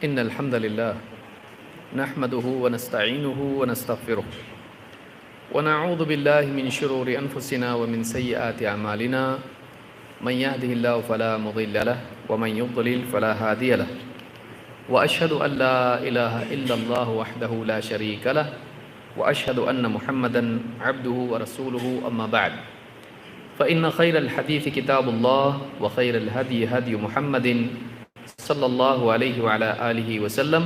إن الحمد لله نحمده ونستعينه ونستغفره ونعوذ بالله من شرور أنفسنا ومن سيئات أعمالنا من يهده الله فلا مضل له ومن يضلل فلا هادي له وأشهد أن لا إله إلا الله وحده لا شريك له وأشهد أن محمدا عبده ورسوله أما بعد فإن خير الحديث كتاب الله وخير الهدي هدي محمد صلى الله عليه وعلى آله وسلم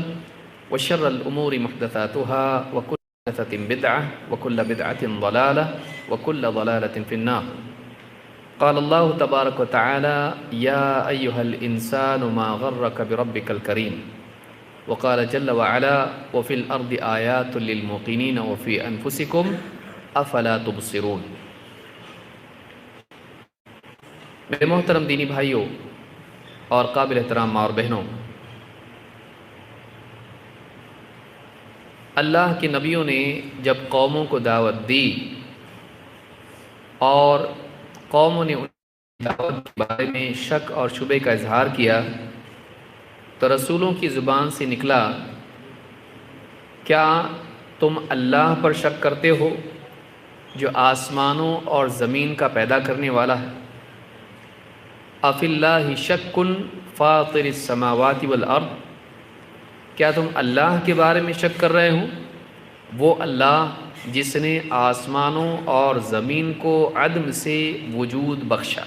وشر الأمور محدثاتها وكل محدثة بدعة وكل بدعة ضلالة وكل ضلالة في النار. قال الله تبارك وتعالى يا أيها الإنسان ما غرك بربك الكريم وقال جل وعلا وفي الأرض آيات للموقنين وفي أنفسكم أفلا تبصرون. میرے محترم دینی بھائیوں اور قابل احترام ماں اور بہنوں، اللہ کے نبیوں نے جب قوموں کو دعوت دی اور قوموں نے ان دعوت کے بارے میں شک اور شبہ کا اظہار کیا تو رسولوں کی زبان سے نکلا، کیا تم اللہ پر شک کرتے ہو جو آسمانوں اور زمین کا پیدا کرنے والا ہے؟ افی اللہ شک فاطر السماوات والارض، کیا تم اللہ کے بارے میں شک کر رہے ہو؟ وہ اللہ جس نے آسمانوں اور زمین کو عدم سے وجود بخشا۔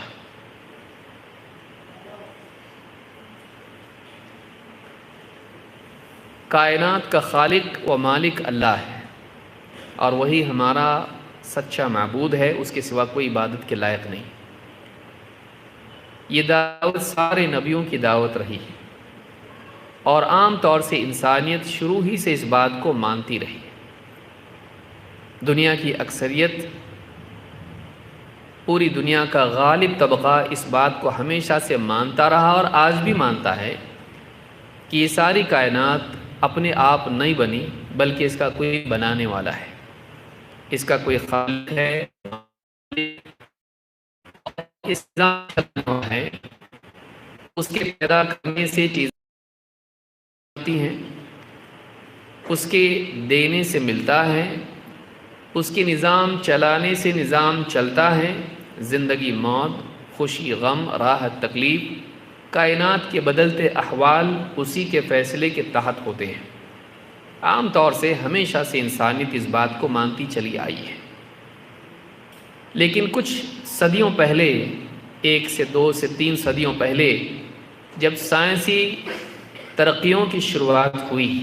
کائنات کا خالق و مالک اللہ ہے اور وہی ہمارا سچا معبود ہے، اس کے سوا کوئی عبادت کے لائق نہیں۔ یہ دعوت سارے نبیوں کی دعوت رہی ہے اور عام طور سے انسانیت شروع ہی سے اس بات کو مانتی رہی ہے۔ دنیا کی اکثریت، پوری دنیا کا غالب طبقہ اس بات کو ہمیشہ سے مانتا رہا اور آج بھی مانتا ہے کہ یہ ساری کائنات اپنے آپ نہیں بنی بلکہ اس کا کوئی بنانے والا ہے، اس کا کوئی خالق ہے، اس ہے، اس کے پیدا کرنے سے چیزیں ہوتی ہیں، اس کے دینے سے ملتا ہے، اس کے نظام چلانے سے نظام چلتا ہے۔ زندگی موت، خوشی غم، راحت تکلیف، کائنات کے بدلتے احوال اسی کے فیصلے کے تحت ہوتے ہیں۔ عام طور سے ہمیشہ سے انسانیت اس بات کو مانتی چلی آئی ہے، لیکن کچھ صدیوں پہلے، 1 سے 2 سے 3 صدیوں پہلے، جب سائنسی ترقیوں کی شروعات ہوئی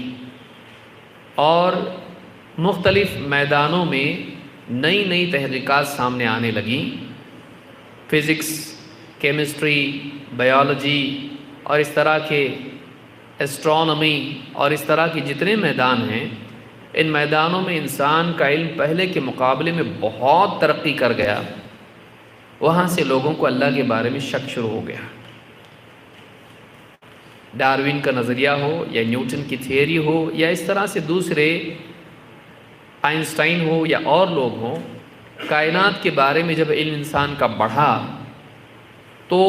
اور مختلف میدانوں میں نئی نئی تحقیقات سامنے آنے لگیں، فزکس، کیمسٹری، بایولوجی اور اس طرح کے ایسٹرونومی اور اس طرح کے جتنے میدان ہیں، ان میدانوں میں انسان کا علم پہلے کے مقابلے میں بہت ترقی کر گیا۔ وہاں سے لوگوں کو اللہ کے بارے میں شک شروع ہو گیا۔ ڈاروین کا نظریہ ہو یا نیوٹن کی تھیوری ہو یا اس طرح سے دوسرے آئنسٹائن ہو یا اور لوگ ہوں، کائنات کے بارے میں جب علم انسان کا بڑھا تو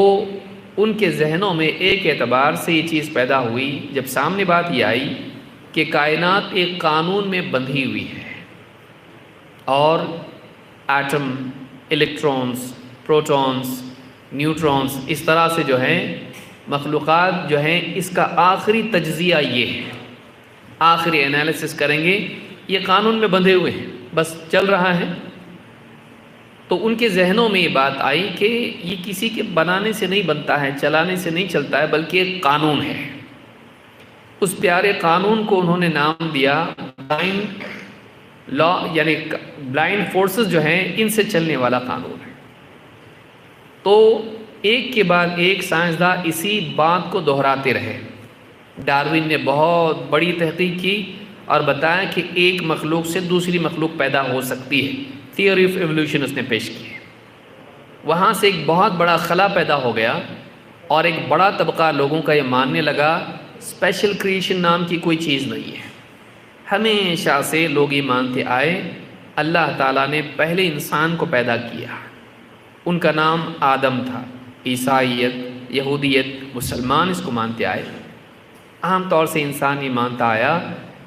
ان کے ذہنوں میں ایک اعتبار سے یہ چیز پیدا ہوئی، جب سامنے بات یہ آئی کہ کائنات ایک قانون میں بندھی ہوئی ہے اور ایٹم، الیکٹرونز، پروٹونز، نیوٹرونز، اس طرح سے جو ہیں مخلوقات جو ہیں، اس کا آخری تجزیہ یہ ہے، آخری انالیسس کریں گے، یہ قانون میں بندھے ہوئے ہیں، بس چل رہا ہے۔ تو ان کے ذہنوں میں یہ بات آئی کہ یہ کسی کے بنانے سے نہیں بنتا ہے، چلانے سے نہیں چلتا ہے، بلکہ ایک قانون ہے۔ اس پیارے قانون کو انہوں نے نام دیا بلائنڈ لا، یعنی بلائنڈ فورسز جو ہیں ان سے چلنے والا قانون ہے۔ تو ایک کے بعد ایک سائنسداں اسی بات کو دہراتے رہے۔ ڈاروین نے بہت بڑی تحقیق کی اور بتایا کہ ایک مخلوق سے دوسری مخلوق پیدا ہو سکتی ہے، تھیوری آف ایولیوشن اس نے پیش کی ہے۔ وہاں سے ایک بہت بڑا خلا پیدا ہو گیا اور ایک بڑا طبقہ لوگوں کا یہ ماننے لگا اسپیشل کریشن نام کی کوئی چیز نہیں ہے۔ ہمیشہ سے لوگ یہ مانتے آئے اللہ تعالیٰ نے پہلے انسان کو پیدا کیا، ان کا نام آدم تھا۔ عیسائیت، یہودیت، مسلمان اس کو مانتے آئے عام طور سے انسان یہ مانتا آیا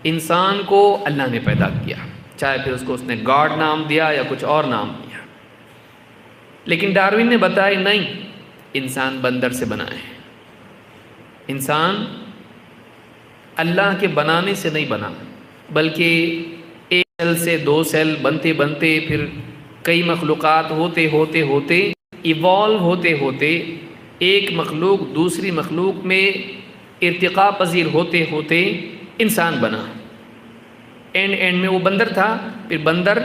انسان کو اللہ نے پیدا کیا، چاہے پھر اس کو اس نے گاڈ نام دیا یا کچھ اور نام دیا، لیکن ڈاروین نے بتایا نہیں، انسان بندر سے بنا ہے، انسان اللہ کے بنانے سے نہیں بنا، بلکہ ایک سیل سے 2 سیل بنتے بنتے پھر کئی مخلوقات ہوتے ہوتے ہوتے ایوالو ہوتے ہوتے ایک مخلوق دوسری مخلوق میں ارتقاء پذیر ہوتے ہوتے انسان بنا۔ اینڈ میں وہ بندر تھا، پھر بندر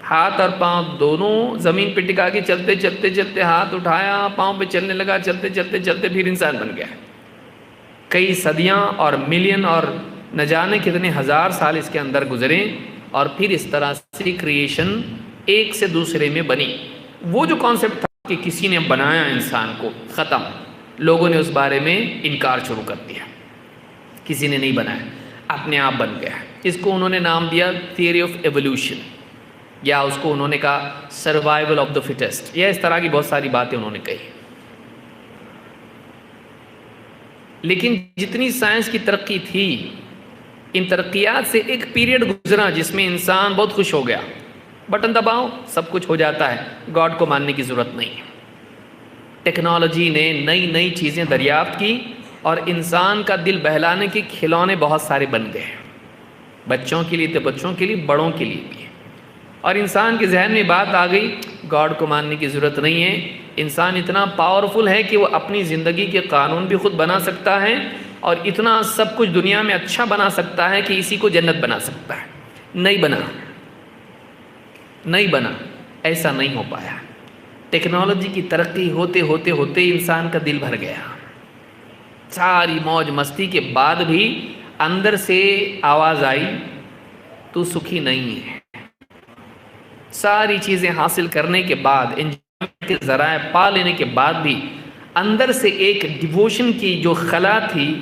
ہاتھ اور پاؤں دونوں زمین پہ ٹکا کے چلتے چلتے چلتے ہاتھ اٹھایا، پاؤں پہ چلنے لگا، چلتے چلتے چلتے پھر انسان بن گیا۔ کئی صدیاں اور ملین اور نہ جانے کتنے ہزار سال اس کے اندر گزرے، اور پھر اس طرح سے کریشن ایک سے دوسرے میں بنی۔ وہ جو کانسیپٹ تھا کہ کسی نے بنایا انسان کو، ختم، لوگوں نے اس بارے میں انکار شروع کر دیا، کسی نے نہیں بنایا، اپنے آپ بن گیا۔ اس کو انہوں نے نام دیا تھیوری آف ایولیوشن، یا اس کو انہوں نے کہا سروائیول آف دا فٹیسٹ، یا اس طرح کی بہت ساری باتیں انہوں نے کہی۔ لیکن جتنی سائنس کی ترقی تھی، ان ترقیات سے ایک پیریڈ گزرا جس میں انسان بہت خوش ہو گیا، بٹن دباؤ سب کچھ ہو جاتا ہے، گاڈ کو ماننے کی ضرورت نہیں۔ ٹیکنالوجی نے نئی نئی چیزیں دریافت کی، اور انسان کا دل بہلانے کے کھلونے بہت سارے بن گئے، بچوں کے لیے تو بچوں کے لیے، بڑوں کے لیے بھی۔ اور انسان کے ذہن میں بات آ گئی گاڈ کو ماننے کی ضرورت نہیں ہے، انسان اتنا پاورفل ہے کہ وہ اپنی زندگی کے قانون بھی خود بنا سکتا ہے، اور اتنا سب کچھ دنیا میں اچھا بنا سکتا ہے کہ اسی کو جنت بنا سکتا ہے۔ نہیں بنا، ایسا نہیں ہو پایا۔ ٹیکنالوجی کی ترقی ہوتے ہوتے ہوتے انسان کا دل بھر گیا، ساری موج مستی کے بعد بھی اندر سے آواز آئی تو سکھی نہیں ہے۔ ساری چیزیں حاصل کرنے کے بعد، انجوائمنٹ کے ذرائع پا لینے کے بعد بھی اندر سے ایک ڈیووشن کی جو خلا تھی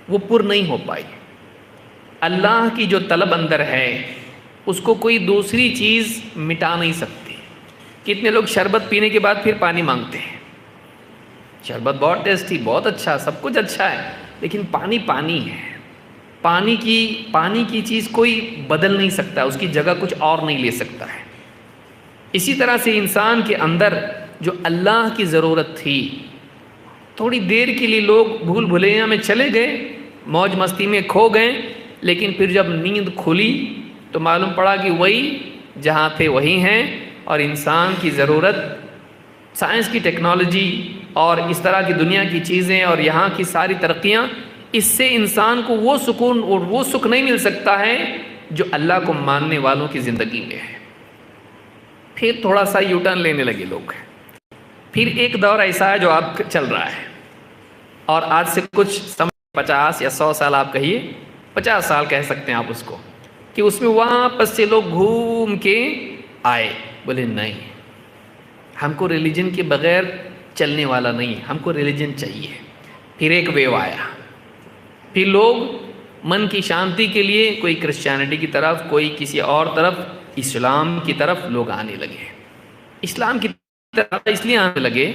وہ پر نہیں ہو پائی۔ اللہ کی جو طلب اندر ہے اس کو کوئی دوسری چیز مٹا نہیں سکتی۔ کتنے لوگ شربت پینے کے بعد پھر پانی مانگتے ہیں، شربت بہت ٹیسٹی، بہت اچھا، سب کچھ اچھا ہے، لیکن پانی ہے، پانی کی چیز کوئی بدل نہیں سکتا، اس کی جگہ کچھ اور نہیں لے سکتا ہے۔ اسی طرح سے انسان کے اندر جو اللہ کی ضرورت تھی، تھوڑی دیر کے لیے لوگ بھول بھلیاں میں چلے گئے، موج مستی میں کھو گئے، لیکن پھر جب نیند کھلی تو معلوم پڑا کہ وہی جہاں تھے وہی ہیں، اور انسان کی ضرورت سائنس کی ٹیکنالوجی اور اس طرح کی دنیا کی چیزیں اور یہاں کی ساری ترقیاں، اس سے انسان کو وہ سکون اور وہ سکھ نہیں مل سکتا ہے جو اللہ کو ماننے والوں کی زندگی میں ہے۔ پھر تھوڑا سا یو ٹرن لینے لگے لوگ، پھر ایک دور ایسا ہے جو آپ چل رہا ہے، اور آج سے کچھ 50 یا 100 سال آپ کہیے، 50 سال کہہ سکتے ہیں آپ اس کو، کہ اس میں واپس سے لوگ گھوم کے آئے، بولے نہیں، ہم کو ریلیجن کے بغیر چلنے والا نہیں، ہم کو ریلیجن چاہیے۔ پھر ایک ویو آیا، پھر لوگ من کی شانتی کے لیے کوئی کرسچینٹی کی طرف، کوئی کسی اور طرف، اسلام کی طرف لوگ آنے لگے۔ اسلام کی طرف اس لیے آنے لگے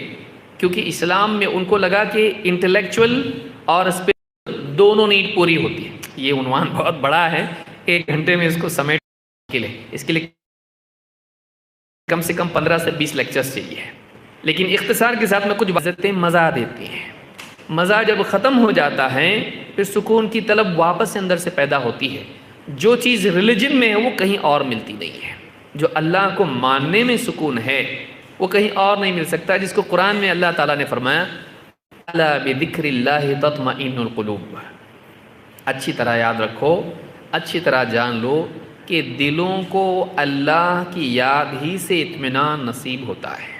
کیونکہ اسلام میں ان کو لگا کہ انٹلیکچول اور اسپرچول دونوں نیڈ پوری ہوتی ہے۔ یہ عنوان بہت بڑا ہے، 1 گھنٹے میں اس کو سمیٹنے کے لیے، اس کے لیے کم سے کم 15 سے 20 لیکچرز چاہیے، لیکن اختصار کے ساتھ میں کچھ باتیں مزہ دیتی ہیں۔ مزہ جب ختم ہو جاتا ہے پھر سکون کی طلب واپس اندر سے پیدا ہوتی ہے۔ جو چیز ریلیجن میں ہے وہ کہیں اور ملتی نہیں ہے، جو اللہ کو ماننے میں سکون ہے وہ کہیں اور نہیں مل سکتا، جس کو قرآن میں اللہ تعالیٰ نے فرمایا الا بذکر اللہ تطمئن القلوب۔ اچھی طرح یاد رکھو، اچھی طرح جان لو کہ دلوں کو اللہ کی یاد ہی سے اطمینان نصیب ہوتا ہے۔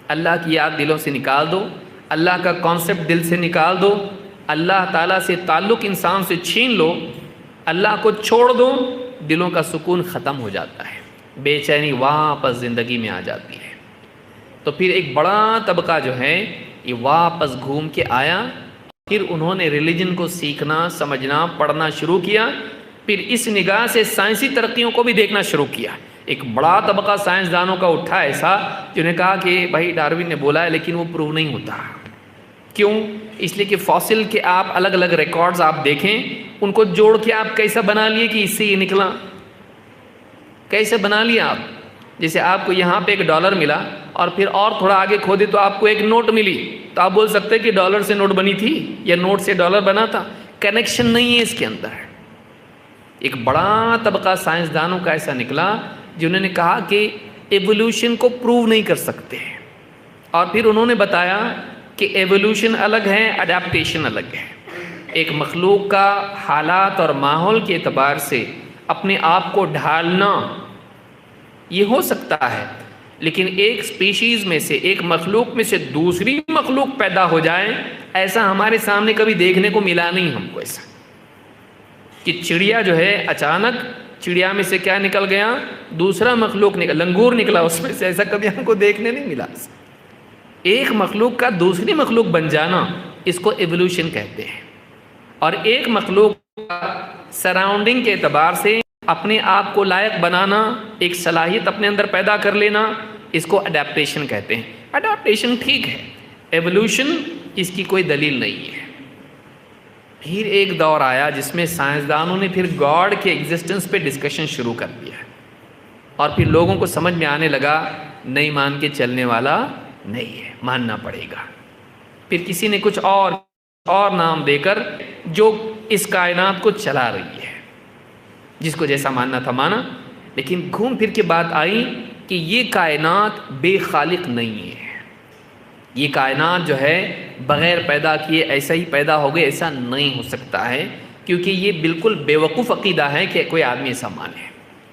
اللہ کی یاد دلوں سے نکال دو، اللہ کا کانسیپٹ دل سے نکال دو، اللہ تعالیٰ سے تعلق انسان سے چھین لو، اللہ کو چھوڑ دو، دلوں کا سکون ختم ہو جاتا ہے، بے چینی واپس زندگی میں آ جاتی ہے۔ تو پھر ایک بڑا طبقہ جو ہے یہ واپس گھوم کے آیا، پھر انہوں نے ریلیجن کو سیکھنا، سمجھنا، پڑھنا شروع کیا، پھر اس نگاہ سے سائنسی ترقیوں کو بھی دیکھنا شروع کیا۔ ایک بڑا طبقہ سائنسدانوں کا اٹھا ایسا جنہوں نے کہا کہ بھائی ڈاروین نے بولا ہے لیکن وہ پروو نہیں ہوتا، کیوں؟ اس لیے کہ فاسل کے آپ الگ الگ ریکارڈز آپ دیکھیں، ان کو جوڑ کے آپ کیسا بنا لیے کہ اس سے یہ نکلا، کیسے بنا لیا آپ؟ جیسے آپ کو یہاں پہ $1 ملا اور پھر اور تھوڑا آگے کھودے تو آپ کو ایک نوٹ ملی، تو آپ بول سکتے ہیں کہ ڈالر سے نوٹ بنی تھی یا نوٹ سے ڈالر بنا تھا؟ کنیکشن نہیں ہے اس کے اندر۔ ایک بڑا طبقہ سائنسدانوں کا ایسا نکلا جنہوں نے کہا کہ ایوولوشن کو پروو نہیں کر سکتے، اور پھر انہوں نے بتایا کہ ایوولوشن الگ ہے، اڈیپٹیشن الگ ہے۔ ایک مخلوق کا حالات اور ماحول کے اعتبار سے اپنے آپ کو ڈھالنا یہ ہو سکتا ہے، لیکن ایک سپیشیز میں سے، ایک مخلوق میں سے دوسری مخلوق پیدا ہو جائے، ایسا ہمارے سامنے کبھی دیکھنے کو ملا نہیں ہم کو، ایسا کہ چڑیا جو ہے اچانک چڑیا میں سے کیا نکل گیا، دوسرا مخلوق نکل، لنگور نکلا اس میں سے، ایسا کبھی ہم کو دیکھنے نہیں ملا۔ ایک مخلوق کا دوسری مخلوق بن جانا، اس کو ایوولوشن کہتے ہیں، اور ایک مخلوق کا سراؤنڈنگ کے اعتبار سے اپنے آپ کو لائق بنانا، ایک صلاحیت اپنے اندر پیدا کر لینا، اس کو اڈیپٹیشن کہتے ہیں۔ اڈیپٹیشن ٹھیک ہے، ایوولوشن اس کی کوئی دلیل نہیں ہے۔ پھر ایک دور آیا جس میں سائنسدانوں نے پھر گاڈ کے ایگزسٹنس پہ ڈسکشن شروع کر دیا، اور پھر لوگوں کو سمجھ میں آنے لگا نہیں مان کے چلنے والا نہیں ہے، ماننا پڑے گا۔ پھر کسی نے کچھ اور نام دے کر جو اس کائنات کو چلا رہی ہے، جس کو جیسا ماننا تھا مانا، لیکن گھوم پھر کے بات آئی کہ یہ کائنات بے خالق نہیں ہے، یہ کائنات جو ہے بغیر پیدا کیے ایسا ہی پیدا ہو گئے، ایسا نہیں ہو سکتا ہے، کیونکہ یہ بالکل بے وقوف عقیدہ ہے کہ کوئی آدمی ایسا مانے۔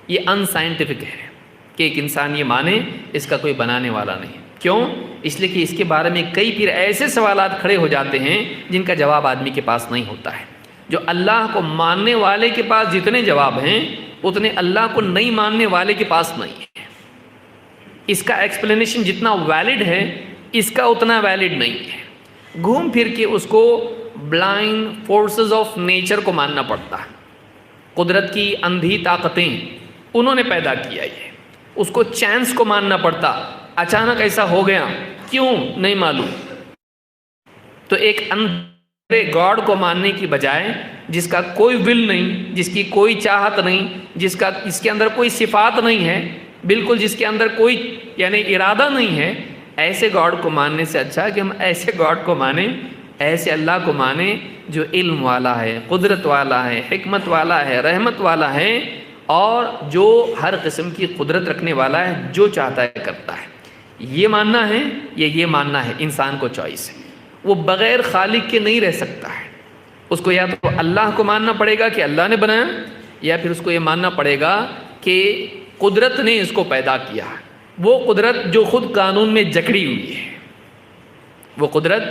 یہ ان سائنٹیفک ہے کہ ایک انسان یہ مانے، اس کا کوئی بنانے والا نہیں۔ کیوں؟ اس لیے کہ اس کے بارے میں کئی پھر ایسے سوالات کھڑے ہو جاتے ہیں جن کا جواب آدمی کے پاس نہیں ہوتا ہے۔ جو اللہ کو ماننے والے کے پاس جتنے جواب ہیں، اتنے اللہ کو نہیں ماننے والے کے پاس نہیں ہے۔ اس کا ایکسپلینیشن جتنا ویلڈ ہے، اس کا اتنا ویلڈ نہیں ہے۔ گھوم پھر کے اس کو بلائنڈ فورسز آف نیچر کو ماننا پڑتا ہے، قدرت کی اندھی طاقتیں انہوں نے پیدا کیا، یہ اس کو چانس کو ماننا پڑتا، اچانک ایسا ہو گیا، کیوں نہیں معلوم۔ تو ایک اندھے گاڈ کو ماننے کی بجائے، جس کا کوئی ول نہیں، جس کی کوئی چاہت نہیں، جس کے اندر کوئی صفات نہیں ہے، بالکل جس کے اندر کوئی یعنی ارادہ نہیں ہے، ایسے گاڈ کو ماننے سے اچھا کہ ہم ایسے گاڈ کو مانیں، ایسے اللہ کو مانیں جو علم والا ہے، قدرت والا ہے، حکمت والا ہے، رحمت والا ہے، اور جو ہر قسم کی قدرت رکھنے والا ہے، جو چاہتا ہے کرتا ہے۔ یہ ماننا ہے یا یہ ماننا ہے، انسان کو چوائس ہے۔ وہ بغیر خالق کے نہیں رہ سکتا ہے، اس کو یا تو اللہ کو ماننا پڑے گا کہ اللہ نے بنایا، یا پھر اس کو یہ ماننا پڑے گا کہ قدرت نے اس کو پیدا کیا، وہ قدرت جو خود قانون میں جکڑی ہوئی ہے، وہ قدرت،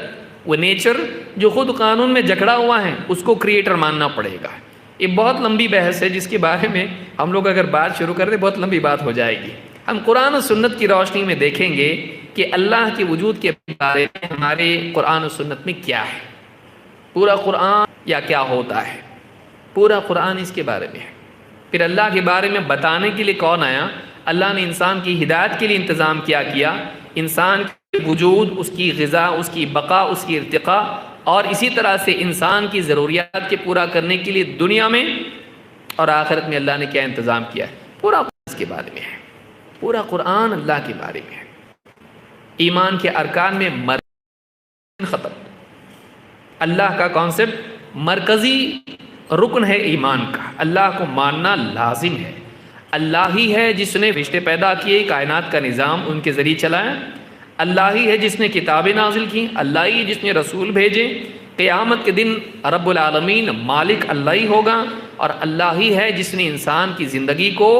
وہ نیچر جو خود قانون میں جکڑا ہوا ہے، اس کو کریٹر ماننا پڑے گا۔ یہ بہت لمبی بحث ہے جس کے بارے میں ہم لوگ اگر بات شروع کر دیں بہت لمبی بات ہو جائے گی۔ ہم قرآن و سنت کی روشنی میں دیکھیں گے کہ اللہ کے وجود کے بارے میں ہمارے قرآن و سنت میں کیا ہے، پورا قرآن یا کیا ہوتا ہے، پورا قرآن اس کے بارے میں ہے۔ پھر اللہ کے بارے میں بتانے کے لیے کون آیا؟ اللہ نے انسان کی ہدایت کے لیے انتظام کیا انسان کے وجود، اس کی غذا، اس کی بقا، اس کی ارتقاء، اور اسی طرح سے انسان کی ضروریات کے پورا کرنے کے لیے دنیا میں اور آخرت میں اللہ نے کیا انتظام کیا ہے، پورا قرآن اس کے بارے میں ہے، پورا قرآن اللہ کے بارے میں ہے۔ ایمان کے ارکان میں ختم، اللہ کا کانسیپٹ مرکزی رکن ہے ایمان کا، اللہ کو ماننا لازم ہے۔ اللہ ہی ہے جس نے رشتے پیدا کیے، کائنات کا نظام ان کے ذریعے چلایا، اللہ ہی ہے جس نے کتابیں نازل کی، اللہ ہی جس نے رسول بھیجے، قیامت کے دن رب العالمین مالک اللہ ہی ہوگا، اور اللہ ہی ہے جس نے انسان کی زندگی کو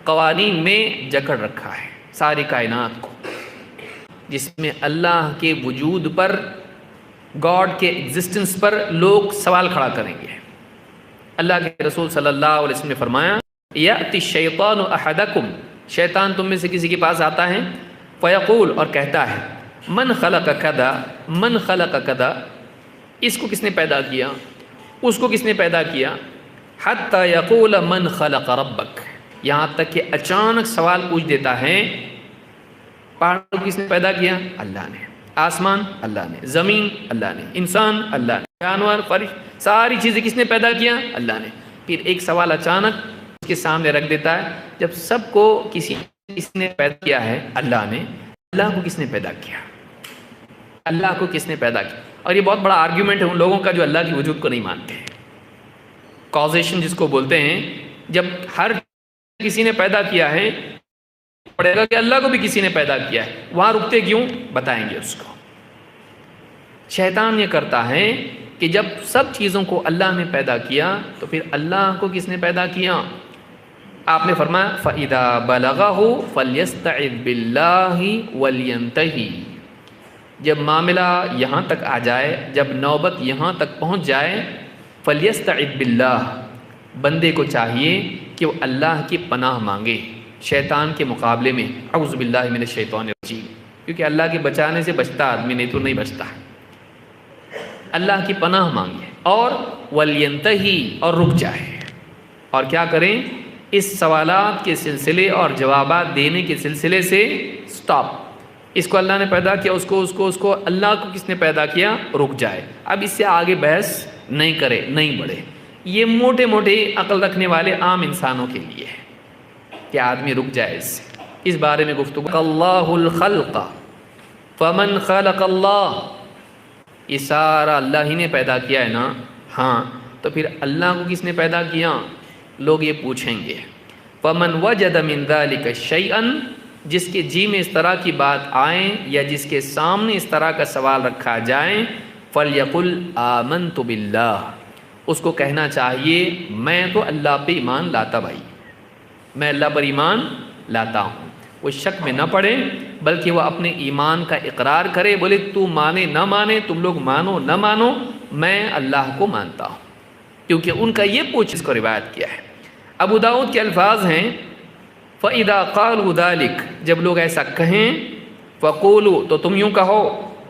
قوانین میں جکڑ رکھا ہے، ساری کائنات کو، جس میں اللہ کے وجود پر، گاڈ کے ایگزسٹنس پر لوگ سوال کھڑا کریں گے۔ اللہ کے رسول صلی اللہ علیہ وسلم نے فرمایا، یأتی الشیطان احدکم، شیطان تم میں سے کسی کے پاس آتا ہے، فیقول، اور کہتا ہے، من خلق کذا، من خلق کذا، اس کو کس نے پیدا کیا، اس کو کس نے پیدا کیا، حتی یقول من خلق ربک، یہاں تک کہ اچانک سوال پوچھ دیتا ہے، پہاڑ کو کس نے پیدا کیا، اللہ نے، آسمان اللہ نے، زمین اللہ نے، انسان اللہ نے، جانور فرشتے، ساری چیزیں کس نے پیدا کیا؟ اللہ نے۔ پھر ایک سوال اچانک اس کے سامنے رکھ دیتا ہے، جب سب کو کس نے پیدا کیا ہے؟ اللہ نے، اللہ کو کس نے پیدا کیا؟ اللہ کو کس نے پیدا کیا؟ اور یہ بہت بڑا آرگیومنٹ ہے ان لوگوں کا جو اللہ کی وجود کو نہیں مانتے ہیں۔ کازیشن جس کو بولتے ہیں، جب ہر کسی نے پیدا کیا ہے پڑے گا کہ اللہ کو بھی کسی نے پیدا کیا ہے، وہاں رکتے کیوں؟ بتائیں گے اس کو۔ شیطان یہ کرتا ہے کہ جب سب چیزوں کو اللہ نے پیدا کیا تو پھر اللہ کو کس نے پیدا کیا؟ آپ نے فرمایا فَإِذَا بَلَغَهُ فَلْيَسْتَعِذْ بِاللَّهِ وَلْيَنْتَهِي، جب معاملہ یہاں تک آ جائے، جب نوبت یہاں تک پہنچ جائے، فَلْيَسْتَعِذْ بِاللَّهِ، بندے کو چاہیے کہ وہ اللہ کی پناہ مانگے شیطان کے مقابلے میں، اعوذ باللہ من الشیطان الرجیم، کیونکہ اللہ کے بچانے سے بچتا آدمی، نہیں تو نہیں بچتا۔ اللہ کی پناہ مانگے اور وَلْيَنْتَهِي، اور رک جائے، اور کیا کریں؟ اس سوالات کے سلسلے اور جوابات دینے کے سلسلے سے سٹاپ۔ اس کو اللہ نے پیدا کیا، اس کو اللہ کو کس نے پیدا کیا، رک جائے، اب اس سے آگے بحث نہیں کرے، نہیں بڑھے۔ یہ موٹے موٹے عقل رکھنے والے عام انسانوں کے لیے ہے کہ آدمی رک جائے اس بارے میں گفتگو۔ اللہ الخلق فمن خلق اللہ، یہ سارا اللہ ہی نے پیدا کیا ہے نا؟ ہاں، تو پھر اللہ کو کس نے پیدا کیا؟ لوگ یہ پوچھیں گے۔ فمن وجد من ذلك شیئا، جس کے جی میں اس طرح کی بات آئیں یا جس کے سامنے اس طرح کا سوال رکھا جائے، فلیقل آمنت باللہ، اس کو کہنا چاہیے میں تو اللہ پہ ایمان لاتا بھائی، میں اللہ پر ایمان لاتا ہوں۔ وہ شک میں نہ پڑے بلکہ وہ اپنے ایمان کا اقرار کرے، بولے تو مانے نہ مانے، تم لوگ مانو نہ مانو، میں اللہ کو مانتا ہوں، کیونکہ ان کا یہ پوچھ اس کو روایت کیا ہے۔ ابو داؤد کے الفاظ ہیں فَإِذَا قَالُوا ذَلِكَ، جب لوگ ایسا کہیں، فَقُولُوا، تو تم یوں کہو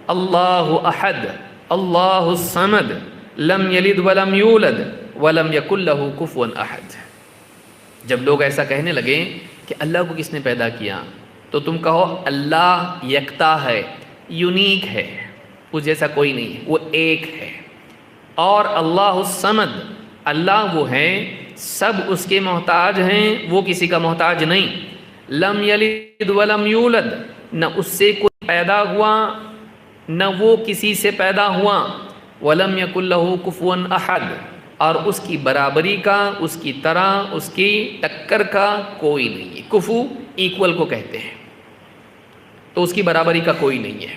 اللہ احد اللہ الصمد لم یلد ولم یولد ولم یکن لہ کفوا احد۔ جب لوگ ایسا کہنے لگے کہ اللہ کو کس نے پیدا کیا، تو تم کہو اللہ یکتا ہے، یونیک ہے، اس جیسا کوئی نہیں ہے، وہ ایک ہے۔ اور اللہ الصمد، اللہ وہ ہے سب اس کے محتاج ہیں، وہ کسی کا محتاج نہیں۔ لم یلد ولم یولد، نہ اس سے کوئی پیدا ہوا نہ وہ کسی سے پیدا ہوا۔ ولم یکن لہ کفوا احد، اور اس کی برابری کا، اس کی طرح، اس کی ٹکر کا کوئی نہیں ہے۔ کفو ایکول کو کہتے ہیں، تو اس کی برابری کا کوئی نہیں ہے۔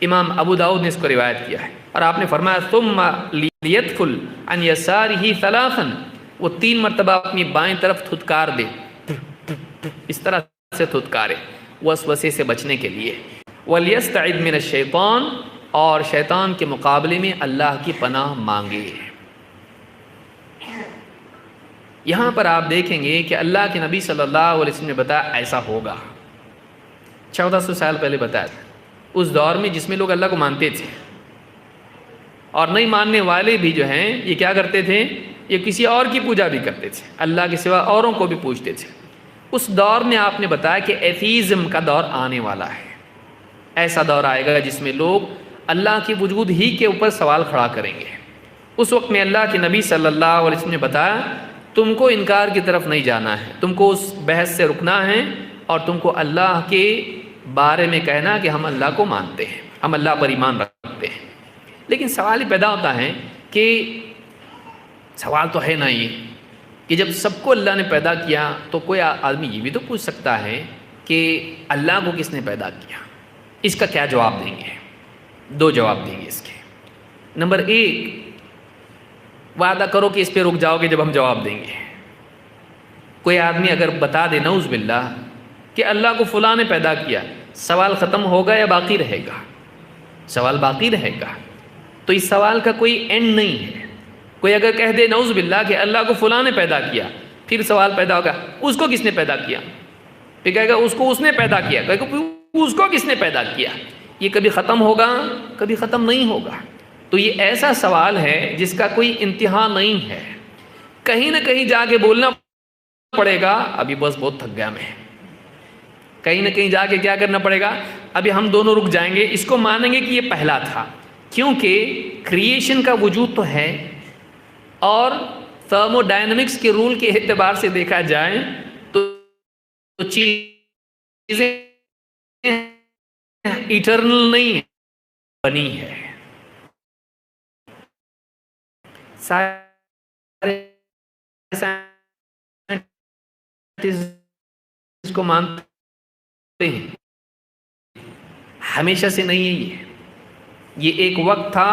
امام ابو داؤد نے اس کو روایت کیا ہے، اور آپ نے فرمایا ثم لیدخل عن یسارہ ثلاثا، وہ 3 مرتبہ اپنی بائیں طرف تھتکار دے، اس طرح سے تھتکارے وسوسے سے بچنے کے لیے۔ ولیستعذ من الشیطان، اور شیطان کے مقابلے میں اللہ کی پناہ مانگے۔ یہاں پر آپ دیکھیں گے کہ اللہ کے نبی صلی اللہ علیہ وسلم نے بتایا ایسا ہوگا، 1400 سال پہلے بتایا تھا، اس دور میں جس میں لوگ اللہ کو مانتے تھے، اور نہیں ماننے والے بھی جو ہیں یہ کیا کرتے تھے، یہ کسی اور کی پوجا بھی کرتے تھے، اللہ کے سوا اوروں کو بھی پوجتے تھے۔ اس دور میں آپ نے بتایا کہ ایتھیزم کا دور آنے والا ہے، ایسا دور آئے گا جس میں لوگ اللہ کی وجود ہی کے اوپر سوال کھڑا کریں گے۔ اس وقت میں اللہ کے نبی صلی اللہ علیہ وسلم نے بتایا تم کو انکار کی طرف نہیں جانا ہے، تم کو اس بحث سے رکنا ہے، اور تم کو اللہ کے بارے میں کہنا کہ ہم اللہ کو مانتے ہیں، ہم اللہ پر ایمان رکھتے ہیں۔ لیکن سوال یہ پیدا ہوتا ہے کہ سوال تو ہے نا یہ کہ جب سب کو اللہ نے پیدا کیا تو کوئی آدمی یہ بھی تو پوچھ سکتا ہے کہ اللہ کو کس نے پیدا کیا۔ اس کا کیا جواب دیں گے؟ 2 جواب دیں گے اس کے۔ نمبر 1، وعدہ کرو کہ اس پہ رک جاؤ گے جب ہم جواب دیں گے۔ کوئی آدمی اگر بتا دے نعوذ باللہ کہ اللہ کو فلاں نے پیدا کیا، سوال ختم ہوگا یا باقی رہے گا؟ سوال باقی رہے گا۔ تو اس سوال کا کوئی اینڈ نہیں ہے۔ کوئی اگر کہہ دے نعوذ باللہ کہ اللہ کو فلاں نے پیدا کیا، پھر سوال پیدا ہوگا اس کو کس نے پیدا کیا؟ پھر کہے گا اس کو اس نے پیدا کیا، کہے گا اس کو کس نے پیدا کیا؟ یہ کبھی ختم ہوگا؟ کبھی ختم نہیں ہوگا۔ تو یہ ایسا سوال ہے جس کا کوئی انتہا نہیں ہے، کہیں نہ کہیں جا کے بولنا پڑے گا ابھی بس بہت تھک گیا میں، کہیں نہ کہیں جا کے کیا کرنا پڑے گا؟ ابھی ہم دونوں رک جائیں گے، اس کو مانیں گے کہ یہ پہلا تھا، کیونکہ کریشن کا وجود تو ہے، اور تھرمو ڈائنمکس کے رول کے اعتبار سے دیکھا جائے تو چیزیں ایٹرنل نہیں ہے، بنی ہے. سارے اس کو مانتے ہیں، ہمیشہ سے نہیں ہے یہ ایک وقت تھا،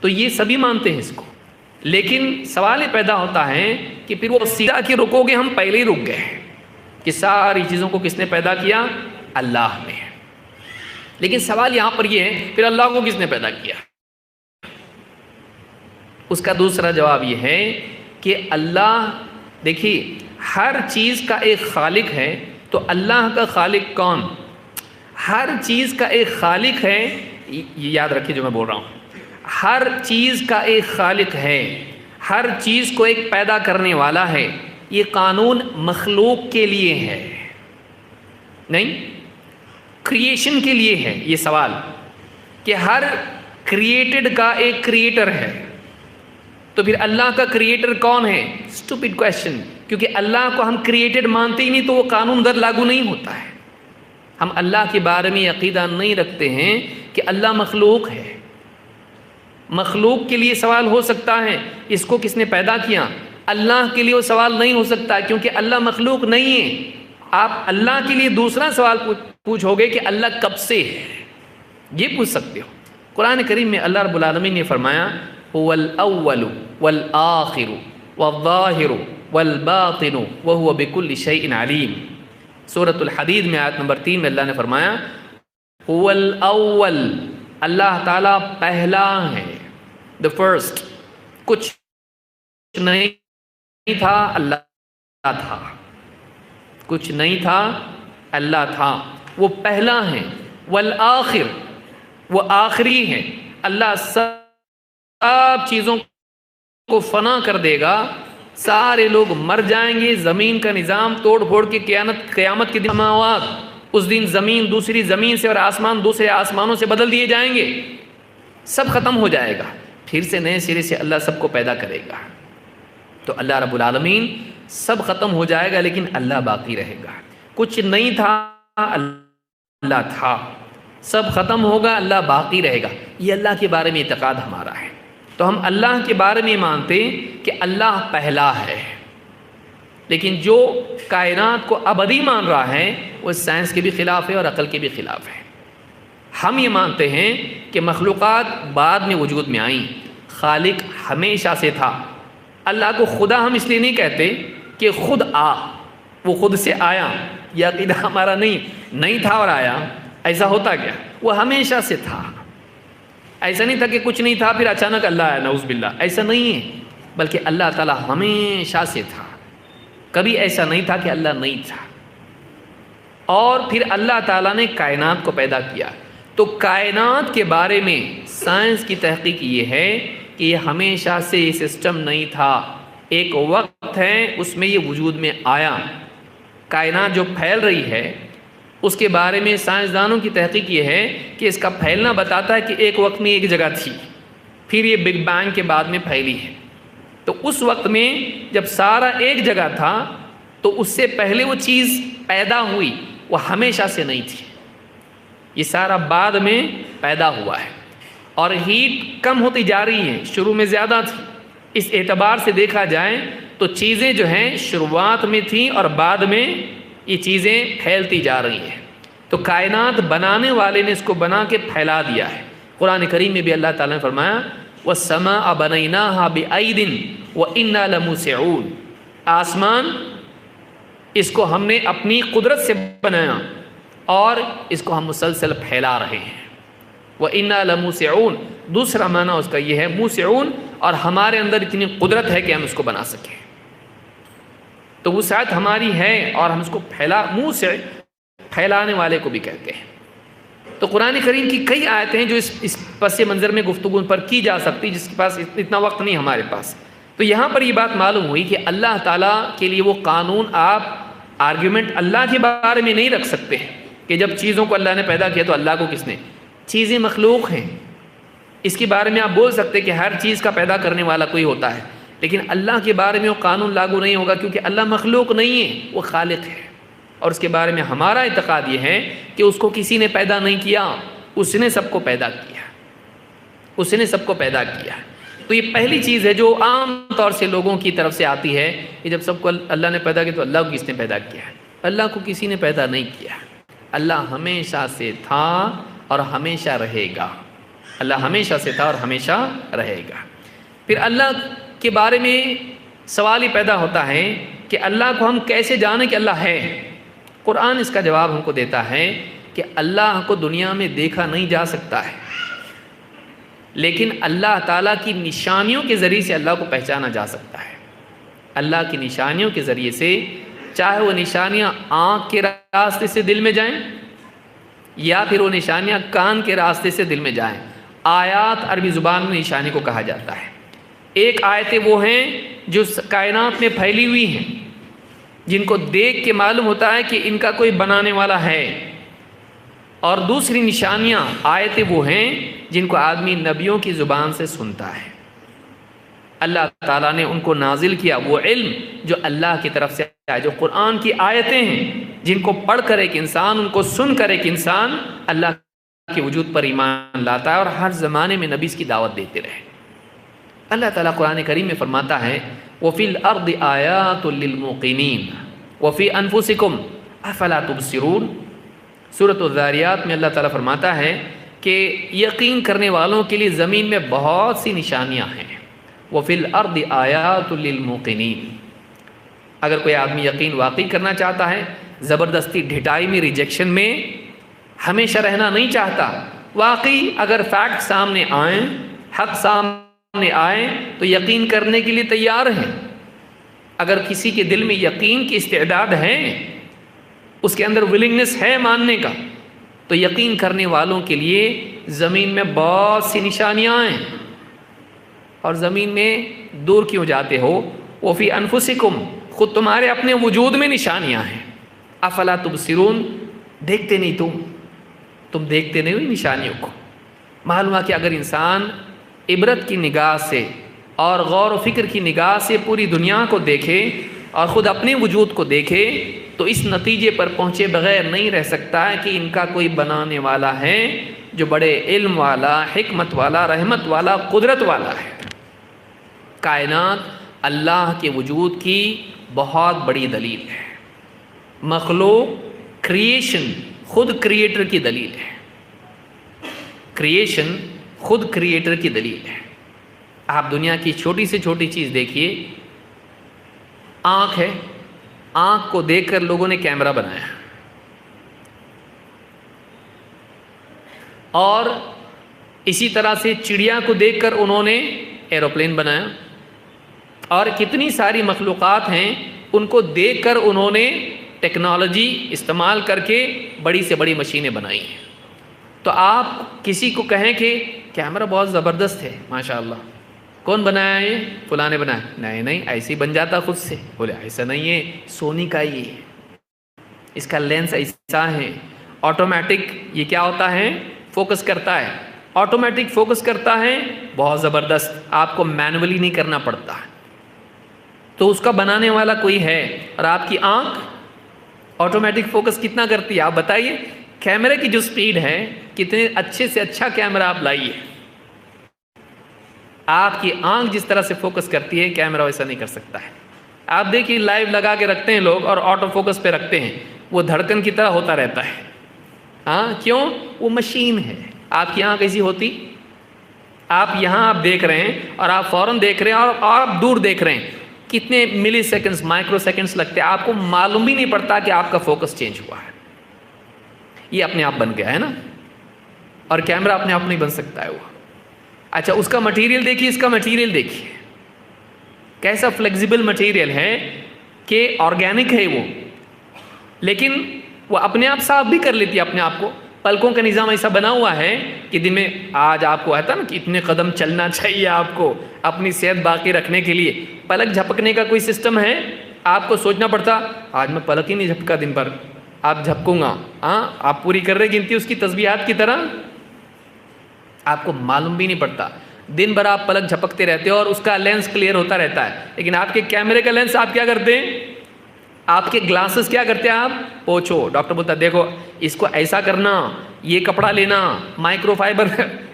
تو یہ سبھی مانتے ہیں اس کو. لیکن سوال یہ پیدا ہوتا ہے کہ پھر وہ سیدھا کہ رکو گے، ہم پہلے ہی رک گئے کہ ساری چیزوں کو کس نے پیدا کیا؟ اللہ نے. لیکن سوال یہاں پر یہ ہے پھر اللہ کو کس نے پیدا کیا؟ اس کا دوسرا جواب یہ ہے کہ اللہ، دیکھیے ہر چیز کا ایک خالق ہے، تو اللہ کا خالق کون؟ ہر چیز کا ایک خالق ہے، یہ یاد رکھیے جو میں بول رہا ہوں، ہر چیز کا ایک خالق ہے، ہر چیز کو ایک پیدا کرنے والا ہے. یہ قانون مخلوق کے لیے ہے، نہیں کریشن کے لیے ہے. یہ سوال کہ ہر کریٹڈ کا ایک کریٹر ہے، تو پھر اللہ کا کریٹر کون ہے؟ اسٹوپڈ کویسچن، کیونکہ اللہ کو ہم کریٹڈ مانتے ہی نہیں تو وہ قانون در لاگو نہیں ہوتا ہے. ہم اللہ کے بارے میں عقیدہ نہیں رکھتے ہیں کہ اللہ مخلوق ہے. مخلوق کے لیے سوال ہو سکتا ہے اس کو کس نے پیدا کیا، اللہ کے لیے وہ سوال نہیں ہو سکتا کیونکہ اللہ مخلوق نہیں ہے. آپ اللہ کے لیے دوسرا سوال پوچھو گے کہ اللہ کب سے ہے، یہ پوچھ سکتے ہو. قرآن کریم میں اللہ رب العالمین نے فرمایا هو الاول والآخر والظاہر والباطن وهو بكل شيء علیم. سورۃ الحدید میں آیت نمبر 3 میں اللہ نے فرمایا هو الاول، اللہ تعالیٰ پہلا ہے، the first، کچھ نہیں تھا اللہ تھا، کچھ نہیں تھا اللہ تھا، وہ پہلا ہے. والآخر، وہ آخری ہے. اللہ سب چیزوں کو فنا کر دے گا، سارے لوگ مر جائیں گے، زمین کا نظام توڑ پھوڑ کے قیامت کے دن سماوات، اس دن زمین دوسری زمین سے اور آسمان دوسرے آسمانوں سے بدل دیے جائیں گے، سب ختم ہو جائے گا، پھر سے نئے سرے سے اللہ سب کو پیدا کرے گا. تو اللہ رب العالمین، سب ختم ہو جائے گا لیکن اللہ باقی رہے گا. کچھ نہیں تھا اللہ تھا، سب ختم ہوگا اللہ باقی رہے گا. یہ اللہ کے بارے میں اعتقاد ہمارا ہے. تو ہم اللہ کے بارے میں مانتے کہ اللہ پہلا ہے، لیکن جو کائنات کو ابدی مان رہا ہے وہ سائنس کے بھی خلاف ہے اور عقل کے بھی خلاف ہے. ہم یہ مانتے ہیں کہ مخلوقات بعد میں وجود میں آئیں، خالق ہمیشہ سے تھا. اللہ کو خدا ہم اس لیے نہیں کہتے کہ خود وہ خود سے آیا، یہ عقیدہ ہمارا نہیں تھا اور آیا. ایسا ہوتا کیا؟ وہ ہمیشہ سے تھا. ایسا نہیں تھا کہ کچھ نہیں تھا پھر اچانک اللہ آیا، نعوذ باللہ، ایسا نہیں ہے. بلکہ اللہ تعالیٰ ہمیشہ سے تھا، کبھی ایسا نہیں تھا کہ اللہ نہیں تھا. اور پھر اللہ تعالیٰ نے کائنات کو پیدا کیا. تو کائنات کے بارے میں سائنس کی تحقیق یہ ہے کہ یہ ہمیشہ سے یہ سسٹم نہیں تھا، ایک وقت ہے اس میں یہ وجود میں آیا. کائنات جو پھیل رہی ہے اس کے بارے میں سائنسدانوں کی تحقیق یہ ہے کہ اس کا پھیلنا بتاتا ہے کہ ایک وقت میں ایک جگہ تھی، پھر یہ بگ بینگ کے بعد میں پھیلی ہے. تو اس وقت میں جب سارا ایک جگہ تھا تو اس سے پہلے وہ چیز پیدا ہوئی، وہ ہمیشہ سے نہیں تھی، یہ سارا بعد میں پیدا ہوا ہے. اور ہیٹ کم ہوتی جا رہی ہے، شروع میں زیادہ تھی. اس اعتبار سے دیکھا جائے تو چیزیں جو ہیں شروعات میں تھیں اور بعد میں یہ چیزیں پھیلتی جا رہی ہیں. تو کائنات بنانے والے نے اس کو بنا کے پھیلا دیا ہے. قرآن کریم میں بھی اللہ تعالیٰ نے فرمایا وَالسَّمَاءَ بَنَيْنَاهَا بِأَيْدٍ وَإِنَّا لَمُوسِعُونَ، آسمان اس کو ہم نے اپنی قدرت سے بنایا اور اس کو ہم مسلسل پھیلا رہے ہیں. وَإِنَّا لَمُوسِعُونَ، دوسرا معنی اس کا یہ ہے موسعون، اور ہمارے اندر اتنی قدرت ہے کہ ہم اس کو بنا سکیں. تو وسعت ہماری ہے اور ہم اس کو موسع، پھیلانے والے کو بھی کہتے ہیں. تو قرآن کریم کی کئی آیتیں ہیں جو اس پس منظر میں گفتگو پر کی جا سکتی، جس کے پاس اتنا وقت نہیں ہمارے پاس. تو یہاں پر یہ بات معلوم ہوئی کہ اللہ تعالیٰ کے لیے وہ قانون آپ آرگیومنٹ اللہ کے بارے میں نہیں رکھ سکتے کہ جب چیزوں کو اللہ نے پیدا کیا تو اللہ کو کس نے. چیزیں مخلوق ہیں، اس کے بارے میں آپ بول سکتے کہ ہر چیز کا پیدا کرنے والا کوئی ہوتا ہے، لیکن اللہ کے بارے میں وہ قانون لاگو نہیں ہوگا، کیونکہ اللہ مخلوق نہیں ہے، وہ خالق ہے. اور اس کے بارے میں ہمارا اعتقاد یہ ہے کہ اس کو کسی نے پیدا نہیں کیا، اس نے سب کو پیدا کیا، اس نے سب کو پیدا کیا. تو یہ پہلی چیز ہے جو عام طور سے لوگوں کی طرف سے آتی ہے کہ جب سب کو اللہ نے پیدا کیا تو اللہ کو کس نے پیدا کیا ہے. اللہ کو کسی نے پیدا نہیں کیا. اللہ ہمیشہ سے تھا اور ہمیشہ رہے گا. اللہ ہمیشہ سے تھا اور ہمیشہ رہے گا. پھر اللہ کے بارے میں سوال ہی پیدا ہوتا ہے کہ اللہ کو ہم کیسے جانیں کہ اللہ ہے. قرآن اس کا جواب ہم کو دیتا ہے کہ اللہ کو دنیا میں دیکھا نہیں جا سکتا ہے، لیکن اللہ تعالیٰ کی نشانیوں کے ذریعے سے اللہ کو پہچانا جا سکتا ہے. اللہ کی نشانیوں کے ذریعے سے، چاہے وہ نشانیاں آنکھ کے راستے سے دل میں جائیں یا پھر وہ نشانیاں کان کے راستے سے دل میں جائیں. آیات عربی زبان میں نشانی کو کہا جاتا ہے. ایک آیتیں وہ ہیں جو کائنات میں پھیلی ہوئی ہیں، جن کو دیکھ کے معلوم ہوتا ہے کہ ان کا کوئی بنانے والا ہے. اور دوسری نشانیاں آیتیں وہ ہیں جن کو آدمی نبیوں کی زبان سے سنتا ہے. اللہ تعالیٰ نے ان کو نازل کیا وہ علم جو اللہ کی طرف سے آیا، جو قرآن کی آیتیں ہیں جن کو پڑھ کر ایک انسان، ان کو سن کر ایک انسان اللہ کے وجود پر ایمان لاتا ہے اور ہر زمانے میں نبی اس کی دعوت دیتے رہے. اللہ تعالیٰ قرآن کریم میں فرماتا ہے وَفِي الْأَرْضِ آيَاتٌ لِّلْمُوقِنِينَ وَفِي أَنفُسِكُمْ أَفَلَا تُبْصِرُونَ. سورۃ الذاریات میں اللہ تعالیٰ فرماتا ہے کہ یقین کرنے والوں کے لیے زمین میں بہت سی نشانیاں ہیں. وَفِي الْأَرْضِ آيَاتٌ لِّلْمُوقِنِينَ. اگر کوئی آدمی یقین واقعی کرنا چاہتا ہے، زبردستی ڈھٹائی میں، ریجیکشن میں ہمیشہ رہنا نہیں چاہتا، واقعی اگر فیکٹ سامنے آئیں، حق سامنے آئیں تو یقین کرنے کے لیے تیار ہیں. اگر کسی کے دل میں یقین کی استعداد ہے، اس کے اندر ولنگنس ہے ماننے کا، تو یقین کرنے والوں کے لیے زمین میں بہت سی نشانیاں ہیں. اور زمین میں دور کیوں جاتے ہو؟ وفی انفسکم، خود تمہارے اپنے وجود میں نشانیاں ہیں. افلا تبصرون، دیکھتے نہیں تم دیکھتے نہیں ہو نشانیوں کو. معلوم ہے کہ اگر انسان عبرت کی نگاہ سے اور غور و فکر کی نگاہ سے پوری دنیا کو دیکھے اور خود اپنے وجود کو دیکھے تو اس نتیجے پر پہنچے بغیر نہیں رہ سکتا ہے کہ ان کا کوئی بنانے والا ہے جو بڑے علم والا، حکمت والا، رحمت والا، قدرت والا ہے. کائنات اللہ کے وجود کی بہت بڑی دلیل ہے. مخلوق، کریشن خود کریٹر کی دلیل ہے. کریشن خود کریٹر کی دلیل ہے. آپ دنیا کی چھوٹی سے چھوٹی چیز دیکھیے. آنکھ ہے، آنکھ کو دیکھ کر لوگوں نے کیمرہ بنایا، اور اسی طرح سے چڑیا کو دیکھ کر انہوں نے ایروپلین بنایا، اور کتنی ساری مخلوقات ہیں ان کو دیکھ کر انہوں نے ٹیکنالوجی استعمال کر کے بڑی سے بڑی مشینیں بنائی ہیں. تو آپ کسی کو کہیں کہ کیمرہ بہت زبردست ہے، ماشاء اللہ، کون بنایا ہے؟ فلاں نے بنایا. نہیں ایسے ہی بن جاتا خود سے. بولے ایسا نہیں ہے، سونی کا یہ ہے، اس کا لینس ایسا ہے، آٹومیٹک یہ کیا ہوتا ہے، فوکس کرتا ہے، آٹومیٹک فوکس کرتا ہے، بہت زبردست، آپ کو مینولی نہیں کرنا پڑتا. تو اس کا بنانے والا کوئی ہے. اور آپ کی آنکھ آٹومیٹک فوکس کتنا کرتی ہے آپ بتائیے. کیمرے کی جو سپیڈ ہے، کتنے اچھے سے اچھا کیمرہ آپ لائیے، آپ کی آنکھ جس طرح سے فوکس کرتی ہے کیمرہ ویسا نہیں کر سکتا ہے. آپ دیکھیے لائیو لگا کے رکھتے ہیں لوگ اور آٹو فوکس پہ رکھتے ہیں، وہ دھڑکن کی طرح ہوتا رہتا ہے. ہاں کیوں؟ وہ مشین ہے. آپ کی آنکھ ایسی ہوتی، آپ یہاں آپ دیکھ رہے ہیں اور آپ فوراً دیکھ رہے ہیں اور آپ دور دیکھ رہے ہیں، کتنے ملی سیکنڈز، مائکرو سیکنڈز لگتے ہیں، آپ کو معلوم بھی نہیں پڑتا کہ آپ کا فوکس چینج ہوا ہے. یہ اپنے آپ بن گیا ہے نا. اور کیمرہ اپنے آپ نہیں بن سکتا ہے وہ. اچھا اس کا مٹیریل دیکھیے، اس کا مٹیریل دیکھیے کیسا فلیکسیبل مٹیریل ہے کہ آرگینک ہے وہ، لیکن وہ اپنے آپ صاف بھی کر لیتی ہے اپنے آپ کو. پلکوں کا نظام ایسا بنا ہوا ہے کہ دن میں آج آپ کو آتا نا کہ اتنے قدم چلنا چاہیے آپ کو اپنی صحت باقی رکھنے کے لیے. پلک جھپکنے کا کوئی سسٹم ہے؟ آپ کو سوچنا پڑتا آج میں پلک ہی نہیں جھپکا دن بھر، آپ جھپکوں گا، ہاں آپ پوری کر رہے گنتی اس کی تسبیحات کی طرح، آپ کو معلوم بھی نہیں پڑتا، دن بھر آپ پلک جھپکتے رہتے ہو اور اس کا لینس کلیئر ہوتا رہتا ہے، لیکن آپ کے کیمرے کا لینس آپ کیا کرتے ہیں، آپ کے گلاسز کیا کرتے ہیں، آپ پوچھو، ڈاکٹر بولتا ہے دیکھو اس کو ایسا کرنا، یہ کپڑا لینا مائکرو فائبر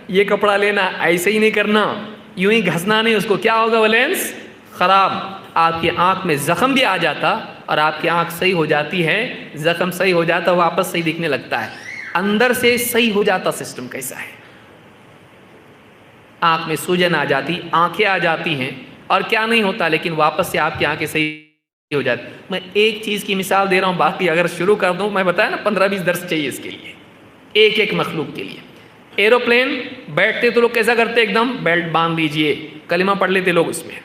یہ کپڑا لینا، ایسے ہی نہیں کرنا، یوں ہی گھسنا نہیں، اس کو کیا ہوگا، وہ لینس خراب، آپ کی آنکھ میں زخم بھی آ جاتا اور آپ کی آنکھ صحیح ہو جاتی ہے، زخم صحیح ہو جاتا، واپس صحیح دکھنے لگتا ہے، اندر سے صحیح ہو جاتا سسٹم کیسا ہے، آنکھ میں سوجن آ جاتی، آنکھیں آ جاتی ہیں اور کیا نہیں ہوتا، لیکن واپس سے آپ کی آنکھیں صحیح ہو جاتی۔ میں ایک چیز کی مثال دے رہا ہوں، باقی اگر شروع کر دوں، میں بتایا نا 15-20 درس چاہیے اس کے لیے، ایک ایک مخلوق کے لیے۔ ایروپلین بیٹھتے تو لوگ کیسا کرتے، ایک دم بیلٹ باندھ لیجئے، کلمہ پڑھ لیتے لوگ اس میں،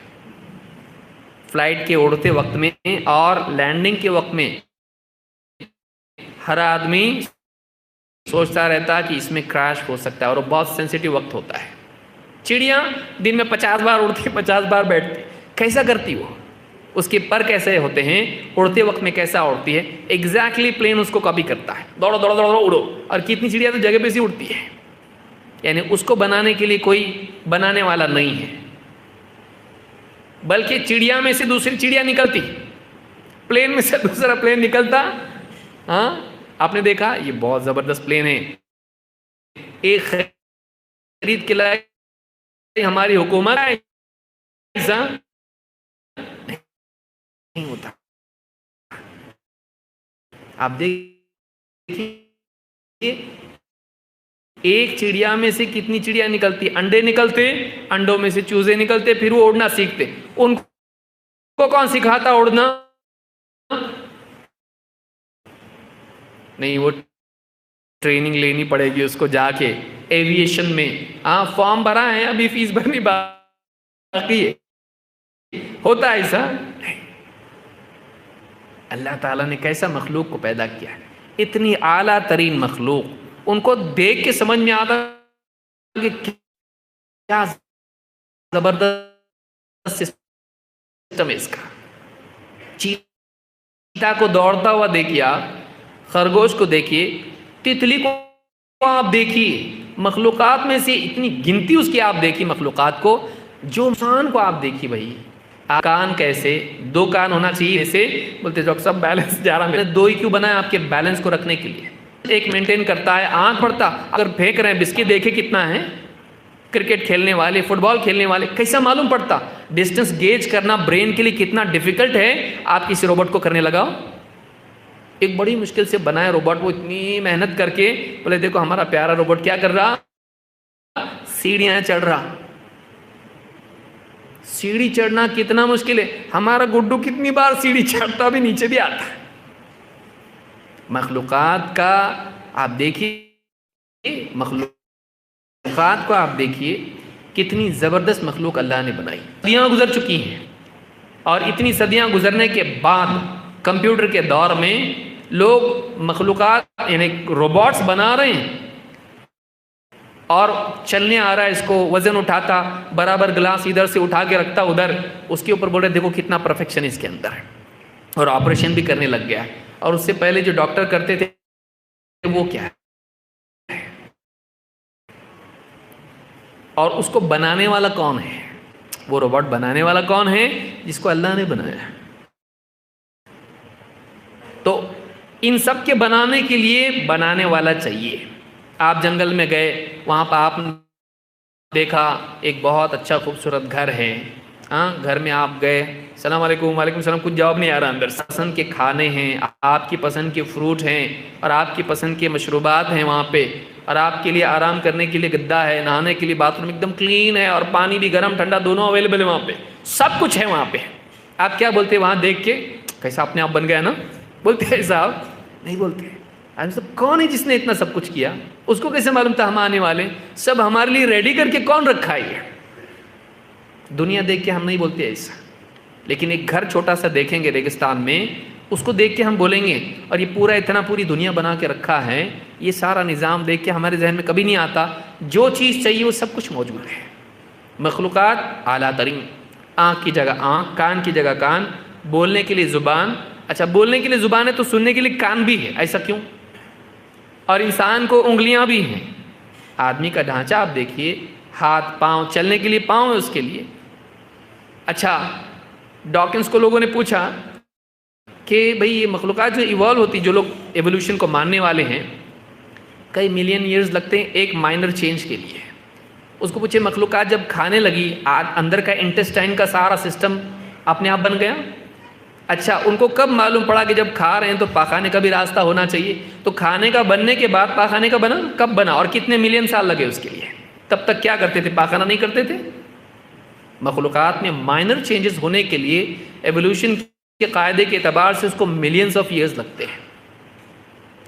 فلائٹ کے اڑتے وقت میں اور لینڈنگ کے وقت میں ہر آدمی سوچتا رہتا کہ اس میں کریش ہو سکتا ہے، اور وہ بہت سینسیٹیو وقت ہوتا ہے۔ چڑیاں دن میں 50 بار اڑتی، 50 بار بیٹھتی، کیسا کرتی وہ، اس کے پر کیسے ہوتے ہیں، اڑتے وقت میں کیسا اڑتی ہے، ایگزیکٹلی پلین اس کو کاپی کرتا ہے، دوڑو دوڑو دوڑو اڑو، اور کتنی چڑیاں تو جگہ پہ سے اڑتی ہے، یعنی اس کو بنانے کے لیے کوئی بنانے والا نہیں ہے، بلکہ چڑیا میں سے دوسری چڑیا نکلتی، پلین میں سے دوسرا پلین نکلتا، ہاں آپ نے دیکھا یہ بہت زبردست پلین ہے، ایک خرید کے لائے ہماری حکومت ایسا نہیں ہوتا، آپ دیکھیں ایک چڑیا میں سے کتنی چڑیا نکلتی، انڈے نکلتے، انڈوں میں سے چوزے نکلتے، پھر وہ اڑنا سیکھتے، ان کو کون سکھاتا اڑنا، نہیں وہ ٹریننگ لینی پڑے گی اس کو جا کے ایویشن میں، ہاں فارم بھرا ہے ابھی فیس بھرنی باقی ہے، ہوتا ہے ایسا، اللہ تعالیٰ نے کیسا مخلوق کو پیدا کیا ہے، اتنی اعلیٰ ترین مخلوق، ان کو دیکھ کے سمجھ میں آتا کہ کیا زبردست سسٹم ہے اس کا، چیتا کو دوڑتا ہوا دیکھیے آپ، خرگوش کو دیکھیے، تتلی کو آپ دیکھیے، مخلوقات میں سے اتنی گنتی اس کی آپ دیکھیے مخلوقات کو، جو انسان کو آپ دیکھیے بھائی، کان کیسے، 2 کان ہونا چاہیے، ایسے بولتے ڈاکٹر صاحب بیلنس جا رہا، میں نے 2 ہی کیوں بنایا، آپ کے بیلنس کو رکھنے کے لیے، ایک مینٹین کرتا ہے، آنکھ پڑتا، اگر پھینک رہے ہیں بسکٹ دیکھے کتنا ہے، کرکٹ کھیلنے والے، فٹ بال کھیلنے والے کیسا معلوم پڑتا، ڈسٹنس گیج کرنا برین کے لیے کتنا ڈیفیکلٹ ہے، آپ کسی روبوٹ کو کرنے لگاؤ، ایک بڑی مشکل سے بنایا روبوٹ، وہ اتنی محنت کر کے بولے دیکھو ہمارا پیارا روبوٹ کیا کر رہا، سیڑھیاں چڑھ رہا، سیڑھی چڑھنا کتنا مشکل ہے، ہمارا گڈو کتنی بار سیڑھی چڑھتا بھی نیچے بھی آتا ہے، مخلوقات کا آپ دیکھیے، مخلوقات کو آپ دیکھیے کتنی زبردست مخلوق اللہ نے بنائی، صدیاں گزر چکی ہیں، اور اتنی صدیاں گزرنے کے بعد کمپیوٹر کے دور میں لوگ مخلوقات یعنی روبوٹس بنا رہے ہیں، اور چلنے آ رہا ہے، اس کو وزن اٹھاتا، برابر گلاس ادھر سے اٹھا کے رکھتا ادھر، اس کے اوپر بول رہے دیکھو کتنا پرفیکشن اس کے اندر ہے، اور آپریشن بھی کرنے لگ گیا ہے، اور اس سے پہلے جو ڈاکٹر کرتے تھے وہ کیا ہے، اور اس کو بنانے والا کون ہے، وہ روبوٹ بنانے والا کون ہے، جس کو اللہ نے بنایا ہے، تو ان سب کے بنانے کے لیے بنانے والا چاہیے، آپ جنگل میں گئے، وہاں پہ آپ دیکھا ایک بہت اچھا خوبصورت گھر ہے، ہاں گھر میں آپ گئے، السلام علیکم، وعلیکم السلام، کچھ جواب نہیں آ رہا اندر، پسند کے کھانے ہیں، آپ کی پسند کے فروٹ ہیں، اور آپ کی پسند کے مشروبات ہیں وہاں پہ، اور آپ کے لیے آرام کرنے کے لیے گدا ہے، نہانے کے لیے باتھ روم ایک دم کلین ہے، اور پانی بھی گرم ٹھنڈا دونوں اویلیبل ہے وہاں پہ، سب کچھ ہے وہاں پہ، آپ کیا بولتے وہاں دیکھ کے، کیسا اپنے آپ بن گیا نا، بولتے ہیں صاحب نہیں بولتے، سب کون ہے جس نے اتنا سب کچھ کیا، اس کو کیسے معلوم تھا ہم آنے والے، سب ہمارے لیے ریڈی کر کے کون رکھا ہے، دنیا دیکھ کے ہم نہیں بولتے ایسا، لیکن ایک گھر چھوٹا سا دیکھیں گے ریگستان میں، اس کو دیکھ کے ہم بولیں گے، اور یہ پورا اتنا پوری دنیا بنا کے رکھا ہے، یہ سارا نظام دیکھ کے ہمارے ذہن میں کبھی نہیں آتا، جو چیز چاہیے وہ سب کچھ موجود ہے، مخلوقات اعلیٰ ترین، آنکھ کی جگہ آنکھ، کان کی جگہ کان، بولنے کے لیے زبان، اچھا بولنے کے لیے زبان ہے تو سننے کے لیے کان بھی ہے، ایسا کیوں؟ اور انسان کو انگلیاں بھی ہیں، آدمی کا ڈھانچہ آپ دیکھیے، ہاتھ پاؤں، چلنے کے لیے پاؤں ہے اس کے لیے۔ اچھا ڈاکنس کو لوگوں نے پوچھا کہ بھئی یہ مخلوقات جو ایوالو ہوتی، جو لوگ ایوولوشن کو ماننے والے ہیں، کئی ملین ایئرز لگتے ہیں ایک مائنر چینج کے لیے۔ اس کو پوچھے مخلوقات جب کھانے لگی، اندر کا انٹسٹائن کا سارا سسٹم اپنے آپ بن گیا؟ اچھا ان کو کب معلوم پڑا کہ جب کھا رہے ہیں تو پاخانے کا بھی راستہ ہونا چاہیے؟ تو کھانے کا بننے کے بعد پاخانے کا بنا، کب بنا اور کتنے ملین سال لگے اس کے لیے؟ تب تک کیا کرتے تھے؟ پاخانہ نہیں کرتے تھے؟ مخلوقات میں مائنر چینجز ہونے کے لیے ایوولوشن کے قاعدے کے اعتبار سے اس کو ملینز آف ایئرز لگتے ہیں۔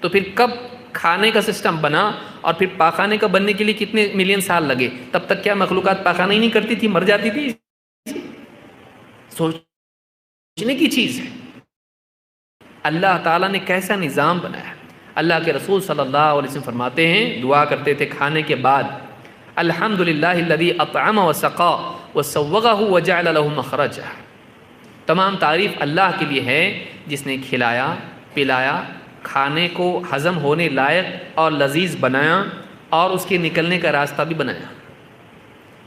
تو پھر کب کھانے کا سسٹم بنا اور پھر پاخانے کا بننے کے لیے کتنے ملین سال لگے؟ تب تک کیا مخلوقات پاخانہ ہی نہیں کرتی تھی، مر جاتی تھی؟ سوچنے کی چیز ہے اللہ تعالیٰ نے کیسا نظام بنایا۔ اللہ کے رسول صلی اللہ علیہ وسلم فرماتے ہیں، دعا کرتے تھے کھانے کے بعد، الحمدللہ الذی اطعم وسقا وسوغہ وجعل له مخرجا۔ تمام تعریف اللہ کے لیے ہے جس نے کھلایا، پلایا، کھانے کو ہضم ہونے لائق اور لذیذ بنایا اور اس کے نکلنے کا راستہ بھی بنایا۔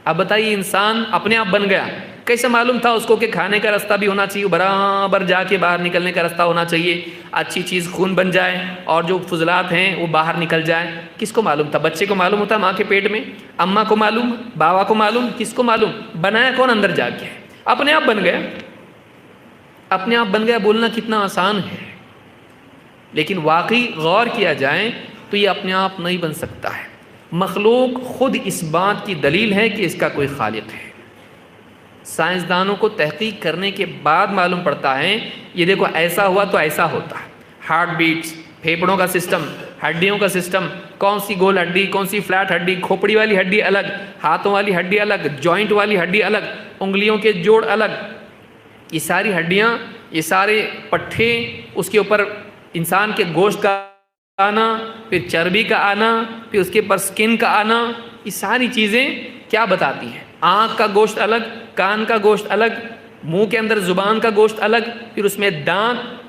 اب بتائیے انسان اپنے آپ بن گیا، کیسے معلوم تھا اس کو کہ کھانے کا راستہ بھی ہونا چاہیے، برابر جا کے باہر نکلنے کا راستہ ہونا چاہیے، اچھی چیز خون بن جائے اور جو فضلات ہیں وہ باہر نکل جائے؟ کس کو معلوم تھا؟ بچے کو معلوم ہوتا ماں کے پیٹ میں، اماں کو معلوم، بابا کو معلوم، کس کو معلوم؟ بنایا کون اندر جا کے؟ اپنے آپ بن گیا۔ اپنے آپ بن گیا بولنا کتنا آسان ہے، لیکن واقعی غور کیا جائے تو یہ اپنے آپ نہیں بن سکتا ہے۔ مخلوق خود اس بات کی دلیل ہے کہ اس کا کوئی خالق ہے۔ سائنسدانوں کو تحقیق کرنے کے بعد معلوم پڑتا ہے یہ دیکھو ایسا ہوا تو ایسا ہوتا ہے۔ ہارٹ بیٹس، پھیپھڑوں کا سسٹم، ہڈیوں کا سسٹم، کون سی گول ہڈی، کون سی فلیٹ ہڈی، کھوپڑی والی ہڈی الگ، ہاتھوں والی ہڈی الگ، جوائنٹ والی ہڈی الگ، انگلیوں کے جوڑ الگ، یہ ساری ہڈیاں، یہ سارے پٹھے، اس کے اوپر انسان کے گوشت کا آنا، پھر چربی کا آنا، پھر اس کے اوپر سکن کا آنا، یہ ساری چیزیں کیا بتاتی ہیں؟ آنکھ کا گوشت الگ، کان کا گوشت الگ، منہ کے اندر زبان کا گوشت الگ، پھر اس میں دانت،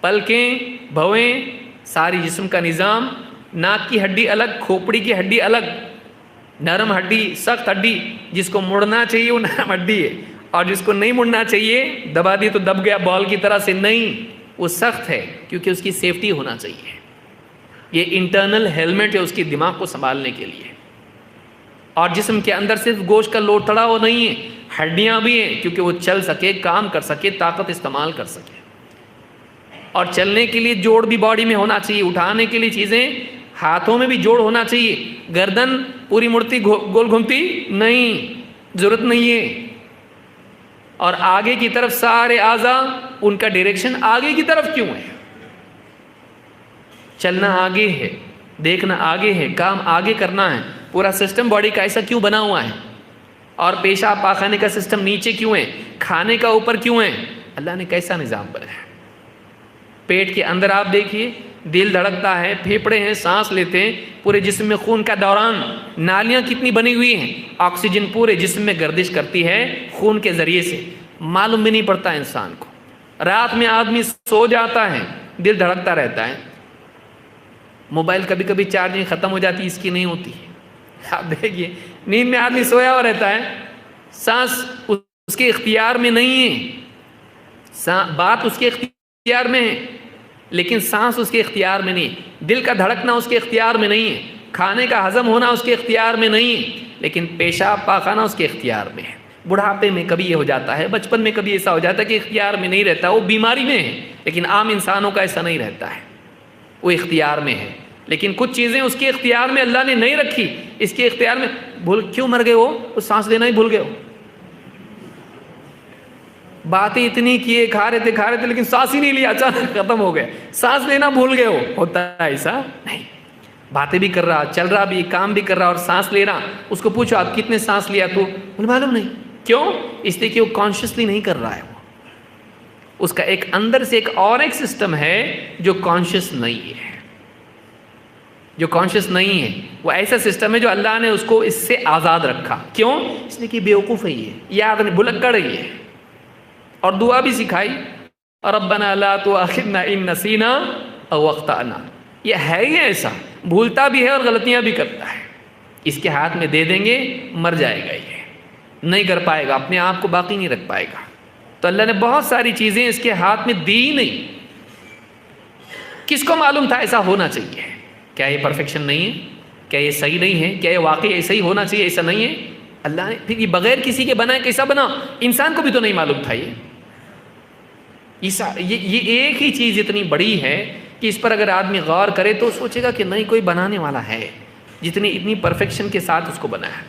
پلکیں، بھویں، ساری جسم کا نظام، ناک کی ہڈی الگ، کھوپڑی کی ہڈی الگ، نرم ہڈی، سخت ہڈی، جس کو مڑنا چاہیے وہ نرم ہڈی ہے اور جس کو نہیں مڑنا چاہیے دبا دی تو دب گیا بال کی طرح سے، نہیں، وہ سخت ہے کیونکہ اس کی سیفٹی ہونا چاہیے۔ یہ انٹرنل ہیلمٹ ہے اس کی دماغ کو سنبھالنے کے لیے۔ اور جسم کے اندر صرف گوشت کا لوٹ تڑا وہ نہیں ہے، ہڈیاں بھی ہیں کیونکہ وہ چل سکے، کام کر سکے، طاقت استعمال کر سکے۔ اور چلنے کے لیے جوڑ بھی باڈی میں ہونا چاہیے، اٹھانے کے لیے چیزیں ہاتھوں میں بھی جوڑ ہونا چاہیے۔ گردن پوری مڑتی گول گھومتی نہیں، ضرورت نہیں ہے۔ اور آگے کی طرف سارے اعضاء، ان کا ڈائریکشن آگے کی طرف کیوں ہے؟ چلنا آگے ہے، دیکھنا آگے ہے، کام آگے کرنا ہے، پورا سسٹم باڈی کا ایسا کیوں بنا ہوا ہے؟ اور پیشاب پاخانے کا سسٹم نیچے کیوں ہے؟ کھانے کا اوپر کیوں ہے؟ اللہ نے کیسا نظام بنایا ہے۔ پیٹ کے اندر آپ دیکھیے، دل دھڑکتا ہے، پھیپھڑے ہیں، سانس لیتے ہیں، پورے جسم میں خون کا دوران، نالیاں کتنی بنی ہوئی ہیں، آکسیجن پورے جسم میں گردش کرتی ہے خون کے ذریعے سے، معلوم بھی نہیں پڑتا انسان کو۔ رات میں آدمی سو جاتا ہے، دل دھڑکتا رہتا ہے، موبائل کبھی کبھی چارجنگ ختم ہو جاتی، اس کی نہیں ہوتی۔ آپ دیکھیے نیند میں آدمی سویا ہوا رہتا ہے، سانس اس کے اختیار میں نہیں ہے، بات اس کے اختیار میں ہے لیکن سانس اس کے اختیار میں نہیں ہے، دل کا دھڑکنا اس کے اختیار میں نہیں ہے، کھانے کا ہضم ہونا اس کے اختیار میں نہیں ہے، لیکن پیشاب پاخانہ اس کے اختیار میں ہے۔ بڑھاپے میں کبھی یہ ہو جاتا ہے، بچپن میں کبھی ایسا ہو جاتا ہے کہ اختیار میں نہیں رہتا، وہ بیماری میں ہے، لیکن عام انسانوں کا ایسا نہیں رہتا ہے، وہ اختیار میں ہے۔ لیکن کچھ چیزیں اس کے اختیار میں اللہ نے نہیں رکھی، اس کے اختیار میں۔ بھول کیوں مر گئے وہ سانس لینا ہی بھول گئے ہو؟ باتیں اتنی کیے، کھا رہے تھے لیکن سانس ہی نہیں لیا، اچانک ختم ہو گئے، سانس لینا بھول گئے ہو؟ ہوتا ہے ایسا؟ نہیں، باتیں بھی کر رہا، چل رہا بھی، کام بھی کر رہا اور سانس لے رہا۔ اس کو پوچھو آپ کتنے سانس لیا؟ تو بولے معلوم نہیں۔ کیوں؟ اس لیے کہ وہ کانشیسلی نہیں کر رہا ہے، وہ اس کا ایک اندر سے ایک سسٹم ہے جو کانشیس نہیں ہے، جو کانشیس نہیں ہے، وہ ایسا سسٹم ہے جو اللہ نے اس کو اس سے آزاد رکھا۔ کیوں؟ اس لیے کہ بیوقوف ہے، یہ یاد نہیں، بھلکڑ ہے، اور دعا بھی سکھائی، ربنا لا تؤاخذنا ان نسینا او اخطأنا. یہ ہے ہی ایسا، بھولتا بھی ہے اور غلطیاں بھی کرتا ہے. اس کے ہاتھ میں دے دیں گے مر جائے گا، یہ نہیں کر پائے گا، اپنے آپ کو باقی نہیں رکھ پائے گا. تو اللہ نے بہت ساری چیزیں اس کے ہاتھ میں دی نہیں. کس کو معلوم تھا ایسا ہونا چاہیے؟ کیا یہ پرفیکشن نہیں ہے؟ کیا یہ صحیح نہیں ہے؟ کیا یہ واقعی ایسا ہی ہونا چاہیے؟ ایسا نہیں ہے. اللہ نے پھر یہ بغیر کسی کے بنائے کیسا بنا؟ انسان کو بھی تو نہیں معلوم تھا. یہ ایک ہی چیز اتنی بڑی ہے کہ اس پر اگر آدمی غور کرے تو سوچے گا کہ نہیں کوئی بنانے والا ہے، اتنی پرفیکشن کے ساتھ اس کو بنایا.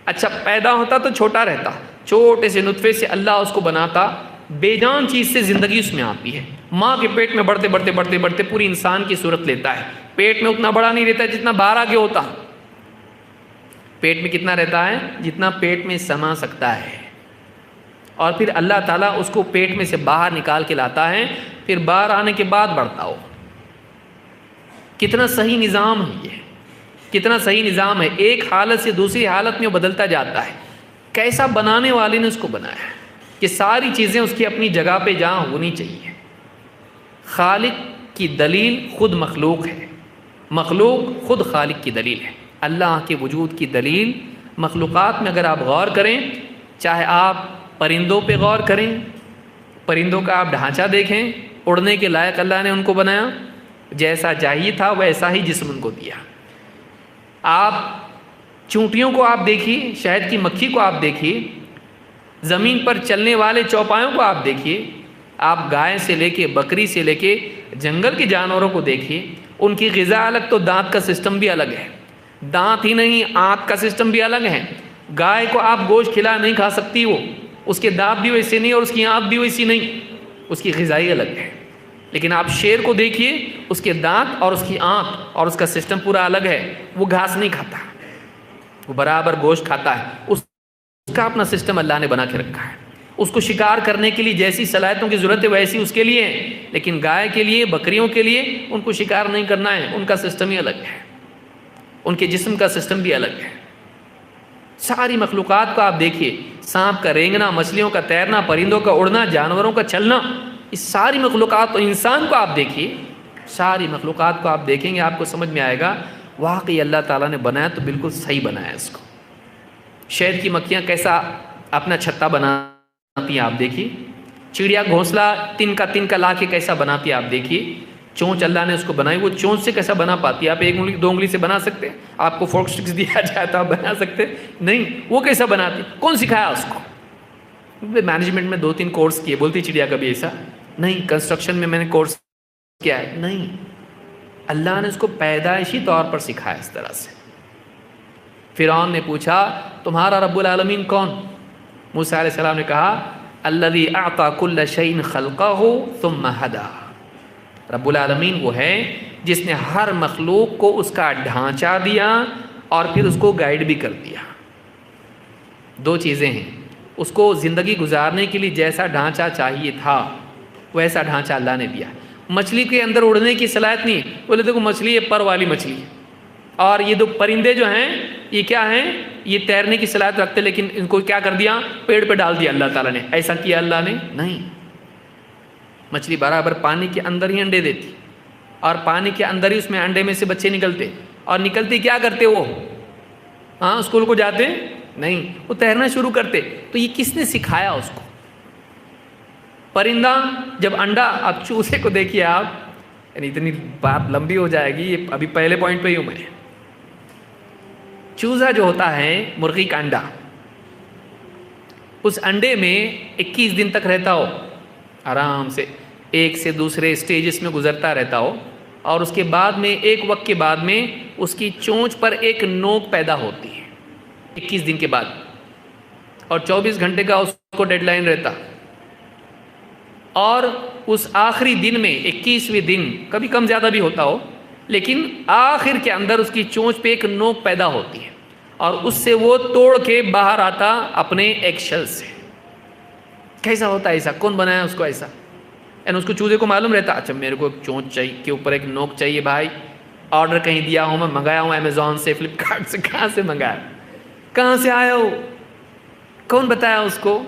اچھا پیدا ہوتا تو چھوٹا رہتا، چھوٹے سے نطفے سے اللہ اس کو بناتا، بے جان چیز سے زندگی اس میں آتی ہے. ماں کے پیٹ میں بڑھتے بڑھتے بڑھتے بڑھتے پوری انسان کی صورت لیتا ہے. پیٹ میں اتنا بڑا نہیں رہتا جتنا باہر آگے ہوتا. پیٹ میں کتنا رہتا ہے؟ جتنا پیٹ میں سما سکتا ہے. اور پھر اللہ تعالیٰ اس کو پیٹ میں سے باہر نکال کے لاتا ہے، پھر باہر آنے کے بعد بڑھتا ہو. کتنا صحیح نظام ہے یہ، کتنا صحیح نظام ہے. ایک حالت سے دوسری حالت میں وہ بدلتا جاتا ہے. کیسا بنانے والے نے اس کو بنایا ہے کہ ساری چیزیں اس کی اپنی جگہ پہ جہاں ہونی چاہیے. خالق کی دلیل خود مخلوق ہے، مخلوق خود خالق کی دلیل ہے. اللہ کے وجود کی دلیل مخلوقات میں اگر آپ غور کریں، چاہے آپ پرندوں پہ غور کریں، پرندوں کا آپ ڈھانچہ دیکھیں، اڑنے کے لائق اللہ نے ان کو بنایا، جیسا چاہیے تھا ویسا ہی جسم ان کو دیا. آپ چونٹیوں کو آپ دیکھیے، شہد کی مکھی کو آپ دیکھیے، زمین پر چلنے والے چوپایوں کو آپ دیکھیے، آپ گائے سے لے کے بکری سے لے کے جنگل کے جانوروں کو دیکھیے. ان کی غذا الگ تو دانت کا سسٹم بھی الگ ہے. دانت ہی نہیں، آنت کا سسٹم بھی الگ ہے. گائے کو آپ گوشت کھلا نہیں کھا سکتی، وہ اس کے دانت بھی ویسے نہیں اور اس کی آنت بھی ویسی نہیں، اس کی غذائی الگ ہے. لیکن آپ شیر کو دیکھیے، اس کے دانت اور اس کی آنت اور اس کا سسٹم پورا الگ ہے. وہ گھاس نہیں کھاتا، وہ برابر گوشت کھاتا ہے. اس کا اپنا سسٹم اللہ نے بنا کے رکھا ہے. اس کو شکار کرنے کے لیے جیسی صلاحیتوں کی ضرورت ہے ویسی اس کے لیے ہے. لیکن گائے کے لیے، بکریوں کے لیے ان کو شکار نہیں کرنا ہے، ان کا سسٹم ہی الگ ہے، ان کے جسم کا سسٹم بھی الگ ہے. ساری مخلوقات کو آپ دیکھیے، سانپ کا رینگنا، مچھلیوں کا تیرنا، پرندوں کا اڑنا، جانوروں کا چلنا، اس ساری مخلوقات، انسان کو آپ دیکھیے، ساری مخلوقات کو آپ دیکھیں گے آپ کو سمجھ میں آئے گا واقعی اللہ تعالیٰ نے بنایا تو بالکل صحیح بنایا اس کو. شہد کی مکھیاں کیسا اپنا چھتا بناتی ہیں آپ دیکھیے، چڑیا گھونسلہ تن کا لا کے کیسا بناتی ہے آپ دیکھیے. چونچ اللہ نے اس کو بنائی، وہ چونچ سے کیسا بنا پاتی ہے؟ آپ ایک انگلی دو انگلی سے بنا سکتے ہیں؟ آپ کو فورک سٹکس دیا جائے تو آپ بنا سکتے نہیں. وہ کیسا بناتی؟ کون سکھایا اس کو؟ مینجمنٹ میں 2-3 کورس کیے، بولتی چڑیا کبھی ایسا نہیں. کنسٹرکشن میں نے کورس کیا ہے نہیں. اللہ نے اس کو پیدائشی طور پر سکھایا اس طرح سے. فرعون نے پوچھا تمہارا رب العالمین کون؟ موسیٰ علیہ السلام نے کہا الذی اعطى كل شيء خلقه ثم هدى. رب العالمین وہ ہے جس نے ہر مخلوق کو اس کا ڈھانچہ دیا اور پھر اس کو گائیڈ بھی کر دیا. 2 چیزیں ہیں، اس کو زندگی گزارنے کے لیے جیسا ڈھانچہ چاہیے تھا ویسا ڈھانچہ اللہ نے دیا. مچھلی کے اندر اڑنے کی صلاحیت نہیں، بولے دیکھو مچھلی یہ پر والی مچھلی، اور یہ 2 پرندے جو ہیں یہ کیا ہیں؟ یہ تیرنے کی صلاحیت رکھتے، لیکن ان کو کیا کر دیا؟ پیڑ پہ ڈال دیا اللہ تعالیٰ نے. ایسا کیا اللہ نے نہیں. مچھلی برابر پانی کے اندر ہی انڈے دیتی، اور پانی کے اندر ہی اس میں انڈے میں سے بچے نکلتے، اور نکلتے کیا کرتے وہ؟ اسکول کو جاتے نہیں، وہ تیرنا شروع کرتے. تو یہ کس نے سکھایا اس کو؟ پرندہ جب انڈا، اب چوزے کو دیکھیے آپ، یعنی اتنی بات لمبی ہو جائے گی، یہ ابھی پہلے پوائنٹ پہ ہی ہوں میں. چوزا جو ہوتا ہے مرغی کا انڈا، اس انڈے میں 21 دن تک رہتا ہو، آرام سے ایک سے دوسرے سٹیجز میں گزرتا رہتا ہو، اور اس کے بعد میں ایک وقت کے بعد میں اس کی چونچ پر ایک نوک پیدا ہوتی ہے 21 دن کے بعد، اور 24 گھنٹے کا اس کو ڈیڈ لائن رہتا. اور اس آخری دن میں 21ویں دن کبھی کم زیادہ بھی ہوتا ہو، لیکن آخر کے اندر اس کی چونچ پہ ایک نوک پیدا ہوتی ہے، اور اس سے وہ توڑ کے باہر آتا اپنے ایک شل سے. کیسا ہوتا ہے ایسا؟ کون بنایا اس کو ایسا؟ یعنی اس کو چوزے کو معلوم رہتا اچھا میرے کو ایک چونچ چاہیے کے اوپر ایک نوک چاہیے بھائی، آرڈر کہیں دیا ہوں میں، منگایا ہوں امیزون سے، فلپ کارٹ سے، کہاں سے منگایا، کہاں سے آیا ہو، کون بتایا اس کو؟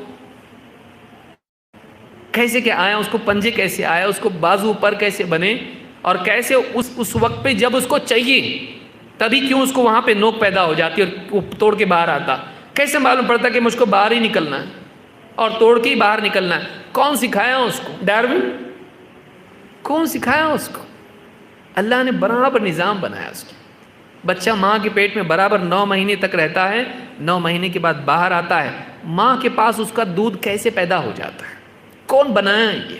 کیسے کیا آیا، اس کو پنجے کیسے آیا، اس کو بازو پر کیسے بنے، اور کیسے اس وقت پہ جب اس کو چاہیے تبھی کیوں اس کو وہاں پہ نوک پیدا ہو جاتی اور وہ توڑ کے باہر آتا، کیسے معلوم پڑتا کہ مجھ کو باہر ہی نکلنا ہے اور توڑ کے ہی باہر نکلنا ہے؟ کون سکھایا اس کو؟ ڈارون؟ کون سکھایا اس کو؟ اللہ نے برابر نظام بنایا اس کو۔ بچہ ماں کے پیٹ میں برابر 9 مہینے تک رہتا ہے، 9 مہینے کے بعد باہر آتا ہے، ماں کے پاس اس کا دودھ کیسے پیدا ہو جاتا ہے؟ کون بنایا یہ؟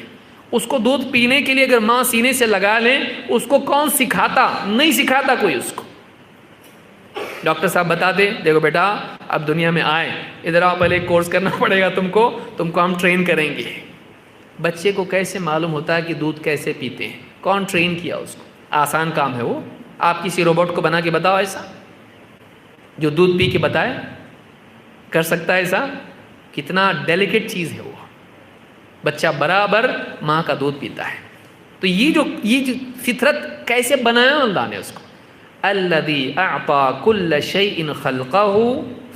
اس کو دودھ پینے کے لیے اگر ماں سینے سے لگا لیں، اس کو کون سکھاتا؟ نہیں سکھاتا کوئی اس کو۔ ڈاکٹر صاحب بتا دیں دیکھو بیٹا اب دنیا میں آئے، ادھر آؤ، پہلے ایک کورس کرنا پڑے گا تم کو ہم ٹرین کریں گے۔ بچے کو کیسے معلوم ہوتا ہے کہ دودھ کیسے پیتے ہیں؟ کون ٹرین کیا اس کو؟ آسان کام ہے وہ؟ آپ کسی روبوٹ کو بنا کے بتاؤ ایسا جو دودھ پی کے بتائے؟ کر سکتا ہے ایسا؟ کتنا ڈیلیکیٹ چیز ہے وہ۔ بچہ برابر ماں کا دودھ پیتا ہے۔ تو یہ جو فطرت کیسے بنایا اللہ نے اس کو؟ الذی اعطى كل شیء خلقہ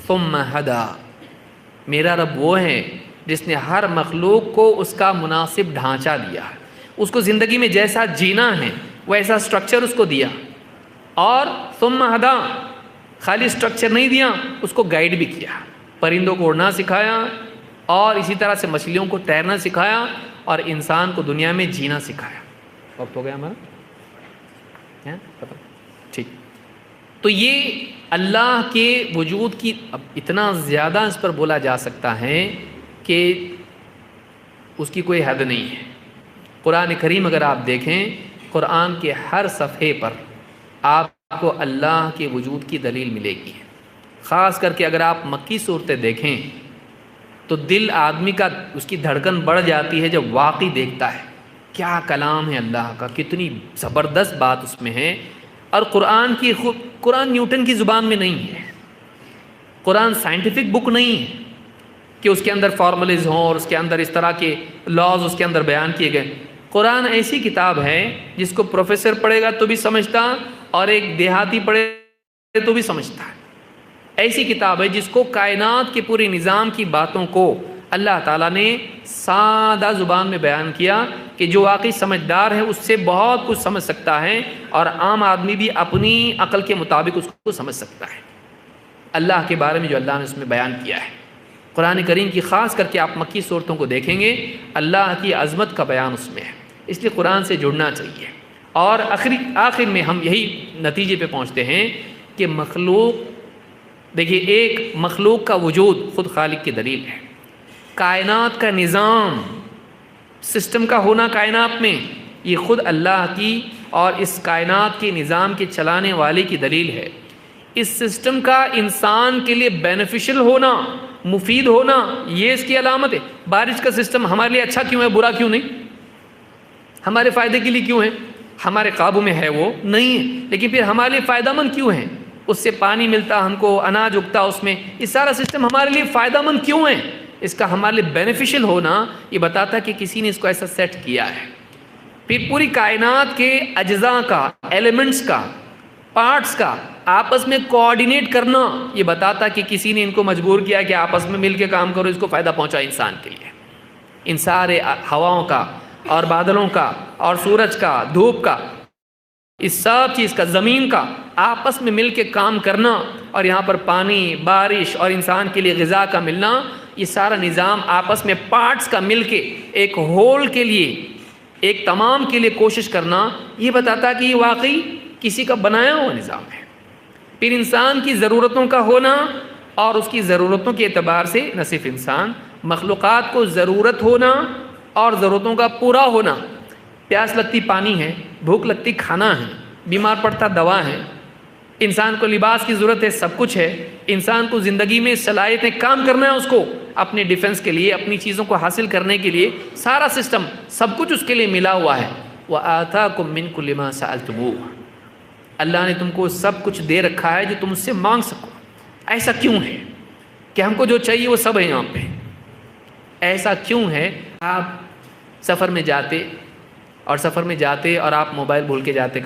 ثم ہدی، میرا رب وہ ہے جس نے ہر مخلوق کو اس کا مناسب ڈھانچہ دیا ہے، اس کو زندگی میں جیسا جینا ہے ویسا سٹرکچر اس کو دیا، اور ثم ہدی، خالی سٹرکچر نہیں دیا، اس کو گائیڈ بھی کیا، پرندوں کو اڑنا سکھایا، اور اسی طرح سے مچھلیوں کو تیرنا سکھایا، اور انسان کو دنیا میں جینا سکھایا۔ وقت ہو گیا ہمارا؟ ٹھیک۔ تو یہ اللہ کے وجود کی اب اتنا زیادہ اس پر بولا جا سکتا ہے کہ اس کی کوئی حد نہیں ہے۔ قرآن کریم اگر آپ دیکھیں، قرآن کے ہر صفحے پر آپ کو اللہ کے وجود کی دلیل ملے گی۔ خاص کر کے اگر آپ مکی صورتیں دیکھیں تو دل آدمی کا، اس کی دھڑکن بڑھ جاتی ہے جب واقعی دیکھتا ہے کیا کلام ہے اللہ کا، کتنی زبردست بات اس میں ہے۔ اور قرآن نیوٹن کی زبان میں نہیں ہے، قرآن سائنٹیفک بک نہیں ہے کہ اس کے اندر فارمولیز ہوں اور اس کے اندر اس طرح کے لاز اس کے اندر بیان کیے گئے۔ قرآن ایسی کتاب ہے جس کو پروفیسر پڑھے گا تو بھی سمجھتا، اور ایک دیہاتی پڑھے تو بھی سمجھتا ہے۔ ایسی کتاب ہے جس کو کائنات کے پورے نظام کی باتوں کو اللہ تعالیٰ نے سادہ زبان میں بیان کیا کہ جو واقعی سمجھدار ہے اس سے بہت کچھ سمجھ سکتا ہے، اور عام آدمی بھی اپنی عقل کے مطابق اس کو سمجھ سکتا ہے۔ اللہ کے بارے میں جو اللہ نے اس میں بیان کیا ہے، قرآن کریم کی خاص کر کے آپ مکی صورتوں کو دیکھیں گے، اللہ کی عظمت کا بیان اس میں ہے۔ اس لیے قرآن سے جڑنا چاہیے۔ اور آخر میں ہم یہی نتیجے پہ پہنچتے ہیں کہ مخلوق، دیکھیے ایک مخلوق کا وجود خود خالق کی دلیل ہے، کائنات کا نظام، سسٹم کا ہونا کائنات میں، یہ خود اللہ کی اور اس کائنات کے نظام کے چلانے والے کی دلیل ہے۔ اس سسٹم کا انسان کے لیے بینیفیشل ہونا، مفید ہونا، یہ اس کی علامت ہے۔ بارش کا سسٹم ہمارے لیے اچھا کیوں ہے، برا کیوں نہیں؟ ہمارے فائدے کے لیے کیوں ہے؟ ہمارے قابو میں ہے وہ نہیں ہے، لیکن پھر ہمارے لیے فائدہ مند کیوں ہے؟ اس سے پانی ملتا، ہم کو اناج اگتا اس میں، یہ سارا سسٹم ہمارے لیے فائدہ مند کیوں ہے؟ اس کا ہمارے لیے بینیفیشل ہونا یہ بتاتا ہے کہ کسی نے اس کو ایسا سیٹ کیا ہے۔ پھر پوری کائنات کے اجزاء کا، ایلیمنٹس کا، پارٹس کا آپس میں کوآرڈینیٹ کرنا یہ بتاتا کہ کسی نے ان کو مجبور کیا کہ آپس میں مل کے کام کرو، اس کو فائدہ پہنچا انسان کے لیے۔ ان سارے ہواؤں کا اور بادلوں کا اور سورج کا، دھوپ کا، اس سب چیز کا، زمین کا آپس میں مل کے کام کرنا، اور یہاں پر پانی، بارش اور انسان کے لیے غذا کا ملنا، یہ سارا نظام آپس میں پارٹس کا مل کے ایک ہول کے لیے، ایک تمام کے لیے کوشش کرنا، یہ بتاتا کہ یہ واقعی کسی کا بنایا ہوا نظام ہے۔ پھر انسان کی ضرورتوں کا ہونا، اور اس کی ضرورتوں کے اعتبار سے نہ صرف انسان، مخلوقات کو ضرورت ہونا اور ضرورتوں کا پورا ہونا۔ پیاس لگتی پانی ہے، بھوک لگتی کھانا ہے، بیمار پڑتا دوا ہے، انسان کو لباس کی ضرورت ہے، سب کچھ ہے۔ انسان کو زندگی میں صلاحیتیں کام کرنا ہے، اس کو اپنے ڈیفنس کے لیے، اپنی چیزوں کو حاصل کرنے کے لیے، سارا سسٹم، سب کچھ اس کے لیے ملا ہوا ہے۔ وَآتَاكُم مِّن كُلِّ مَا سَأَلْتُمُوهُ، اللہ نے تم کو سب کچھ دے رکھا ہے جو تم اس سے مانگ سکو۔ ایسا کیوں ہے کہ ہم کو جو چاہیے وہ سب ہے یہاں پہ؟ ایسا کیوں ہے؟ آپ سفر میں جاتے اور آپ موبائل بھول کے جاتے،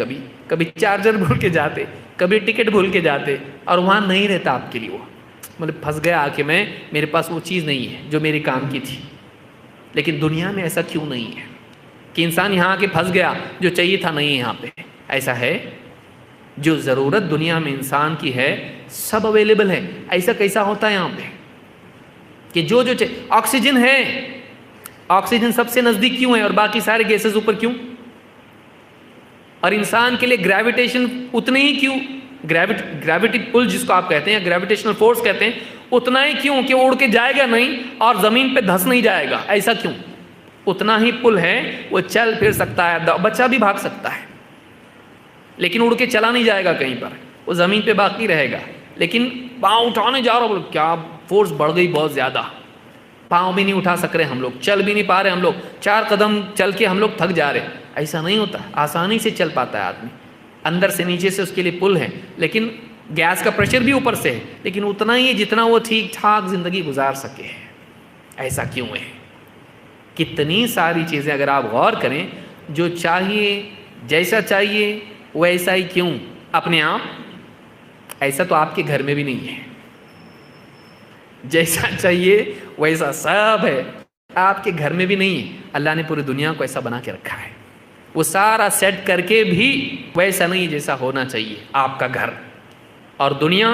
کبھی چارجر بھول کے جاتے، کبھی ٹکٹ بھول کے جاتے، اور وہاں نہیں رہتا آپ کے لیے وہ، مطلب پھنس گیا کہ میرے پاس وہ چیز نہیں ہے جو میرے کام کی تھی۔ لیکن دنیا میں ایسا کیوں نہیں ہے کہ انسان یہاں آ کے پھنس گیا، جو چاہیے تھا نہیں ہے یہاں پہ؟ ایسا ہے، جو ضرورت دنیا میں انسان کی ہے سب اویلیبل ہے۔ ایسا کیسا ہوتا ہے یہاں پہ کہ جو آکسیجن ہے، آکسیجن سب سے نزدیک کیوں ہے اور باقی سارے گیسز اوپر کیوں؟ اور انسان کے لیے گریویٹیشن اتنے ہی کیوں؟ گریویٹی پل جس کو آپ کہتے ہیں، گریویٹیشنل فورس کہتے ہیں، اتنا ہی کیوں کہ وہ اڑ کے جائے گا نہیں اور زمین پہ دھس نہیں جائے گا؟ ایسا کیوں؟ اتنا ہی پل ہے، وہ چل پھر سکتا ہے، بچہ بھی بھاگ سکتا ہے، لیکن اڑ کے چلا نہیں جائے گا کہیں پر، وہ زمین پہ باقی رہے گا۔ لیکن پاؤں اٹھانے جا رہا ہوں، کیا فورس بڑھ گئی بہت زیادہ، پاؤں بھی نہیں اٹھا سک رہے ہم لوگ، چل بھی نہیں پا رہے ہم لوگ، 4 قدم چل کے ہم لوگ تھک جا رہے۔ ایسا نہیں ہوتا، آسانی سے چل پاتا ہے آدمی، اندر سے نیچے سے اس کے لیے پل ہے، لیکن گیس کا پریشر بھی اوپر سے ہے، لیکن اتنا ہی جتنا وہ ٹھیک ٹھاک زندگی گزار سکے۔ ایسا کیوں ہے؟ کتنی ساری چیزیں اگر آپ غور کریں، جو چاہیے جیسا چاہیے ویسا ہی کیوں اپنے آپ؟ ایسا تو آپ کے گھر میں بھی نہیں ہے، جیسا چاہیے ویسا سب ہے، آپ کے گھر میں بھی نہیں ہے۔ اللہ نے پوری دنیا کو ایسا بنا کے رکھا ہے، وہ سارا سیٹ کر کے بھی ویسا نہیں جیسا ہونا چاہیے آپ کا گھر اور دنیا۔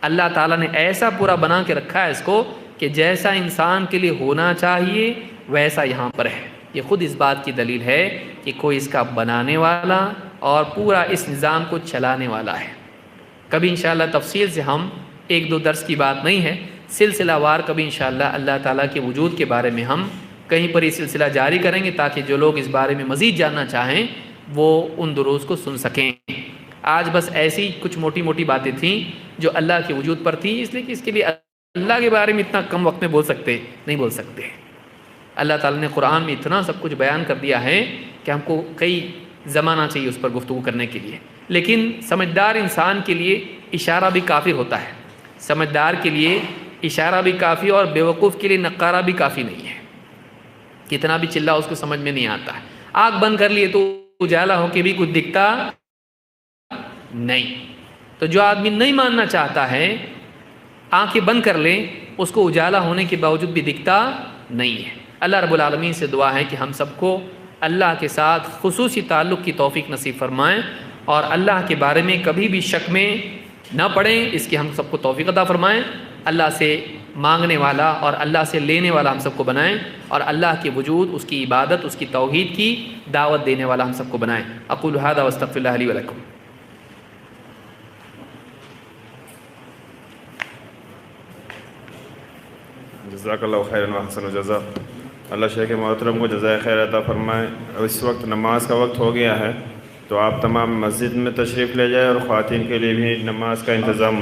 اللہ تعالیٰ نے ایسا پورا بنا کے رکھا ہے اس کو کہ جیسا انسان کے لیے ہونا چاہیے ویسا یہاں پر ہے۔ یہ خود اس بات کی دلیل ہے کہ کوئی اس کا بنانے والا اور پورا اس نظام کو چلانے والا ہے۔ کبھی انشاءاللہ تفصیل سے ہم 1-2 درس کی بات نہیں ہے، سلسلہ وار کبھی انشاءاللہ اللہ تعالیٰ کے وجود کے بارے میں ہم کہیں پر یہ سلسلہ جاری کریں گے، تاکہ جو لوگ اس بارے میں مزید جاننا چاہیں وہ ان دروس کو سن سکیں۔ آج بس ایسی کچھ موٹی موٹی باتیں تھیں جو اللہ کے وجود پر تھیں، اس لیے کہ اس کے لیے اللہ کے بارے میں اتنا کم وقت میں نہیں بول سکتے۔ اللہ تعالیٰ نے قرآن میں اتنا سب کچھ بیان کر دیا ہے کہ ہم کو کئی زمانہ چاہیے اس پر گفتگو کرنے کے لیے، لیکن سمجھدار انسان کے لیے اشارہ بھی کافی ہوتا ہے، سمجھدار کے لیے اشارہ بھی کافی، اور بیوقوف کے لیے نقارہ بھی کافی نہیں ہے۔ کتنا بھی چلا اس کو سمجھ میں نہیں آتا ہے، آنکھ بند کر لیے تو اجالا ہو کے بھی کچھ دکھتا نہیں۔ تو جو آدمی نہیں ماننا چاہتا ہے، آنکھیں بند کر لے، اس کو اجالا ہونے کے باوجود بھی دکھتا نہیں ہے۔ اللہ رب العالمین سے دعا ہے کہ ہم سب کو اللہ کے ساتھ خصوصی تعلق کی توفیق نصیب فرمائیں، اور اللہ کے بارے میں کبھی بھی شک میں نہ پڑیں، اس کی ہم سب کو توفیق عطا فرمائیں۔ اللہ سے مانگنے والا اور اللہ سے لینے والا ہم سب کو بنائیں، اور اللہ کے وجود، اس کی عبادت، اس کی توحید کی دعوت دینے والا ہم سب کو بنائیں۔ اقول ھذا واستغفر اللہ لی ولکم۔ جزاک اللہ خیرا وحسن الجزا۔ اللہ شیخ محترم کو جزائے خیر عطا فرمائے۔ اس وقت نماز کا وقت ہو گیا ہے، تو آپ تمام مسجد میں تشریف لے جائیں، اور خواتین کے لیے بھی نماز کا انتظام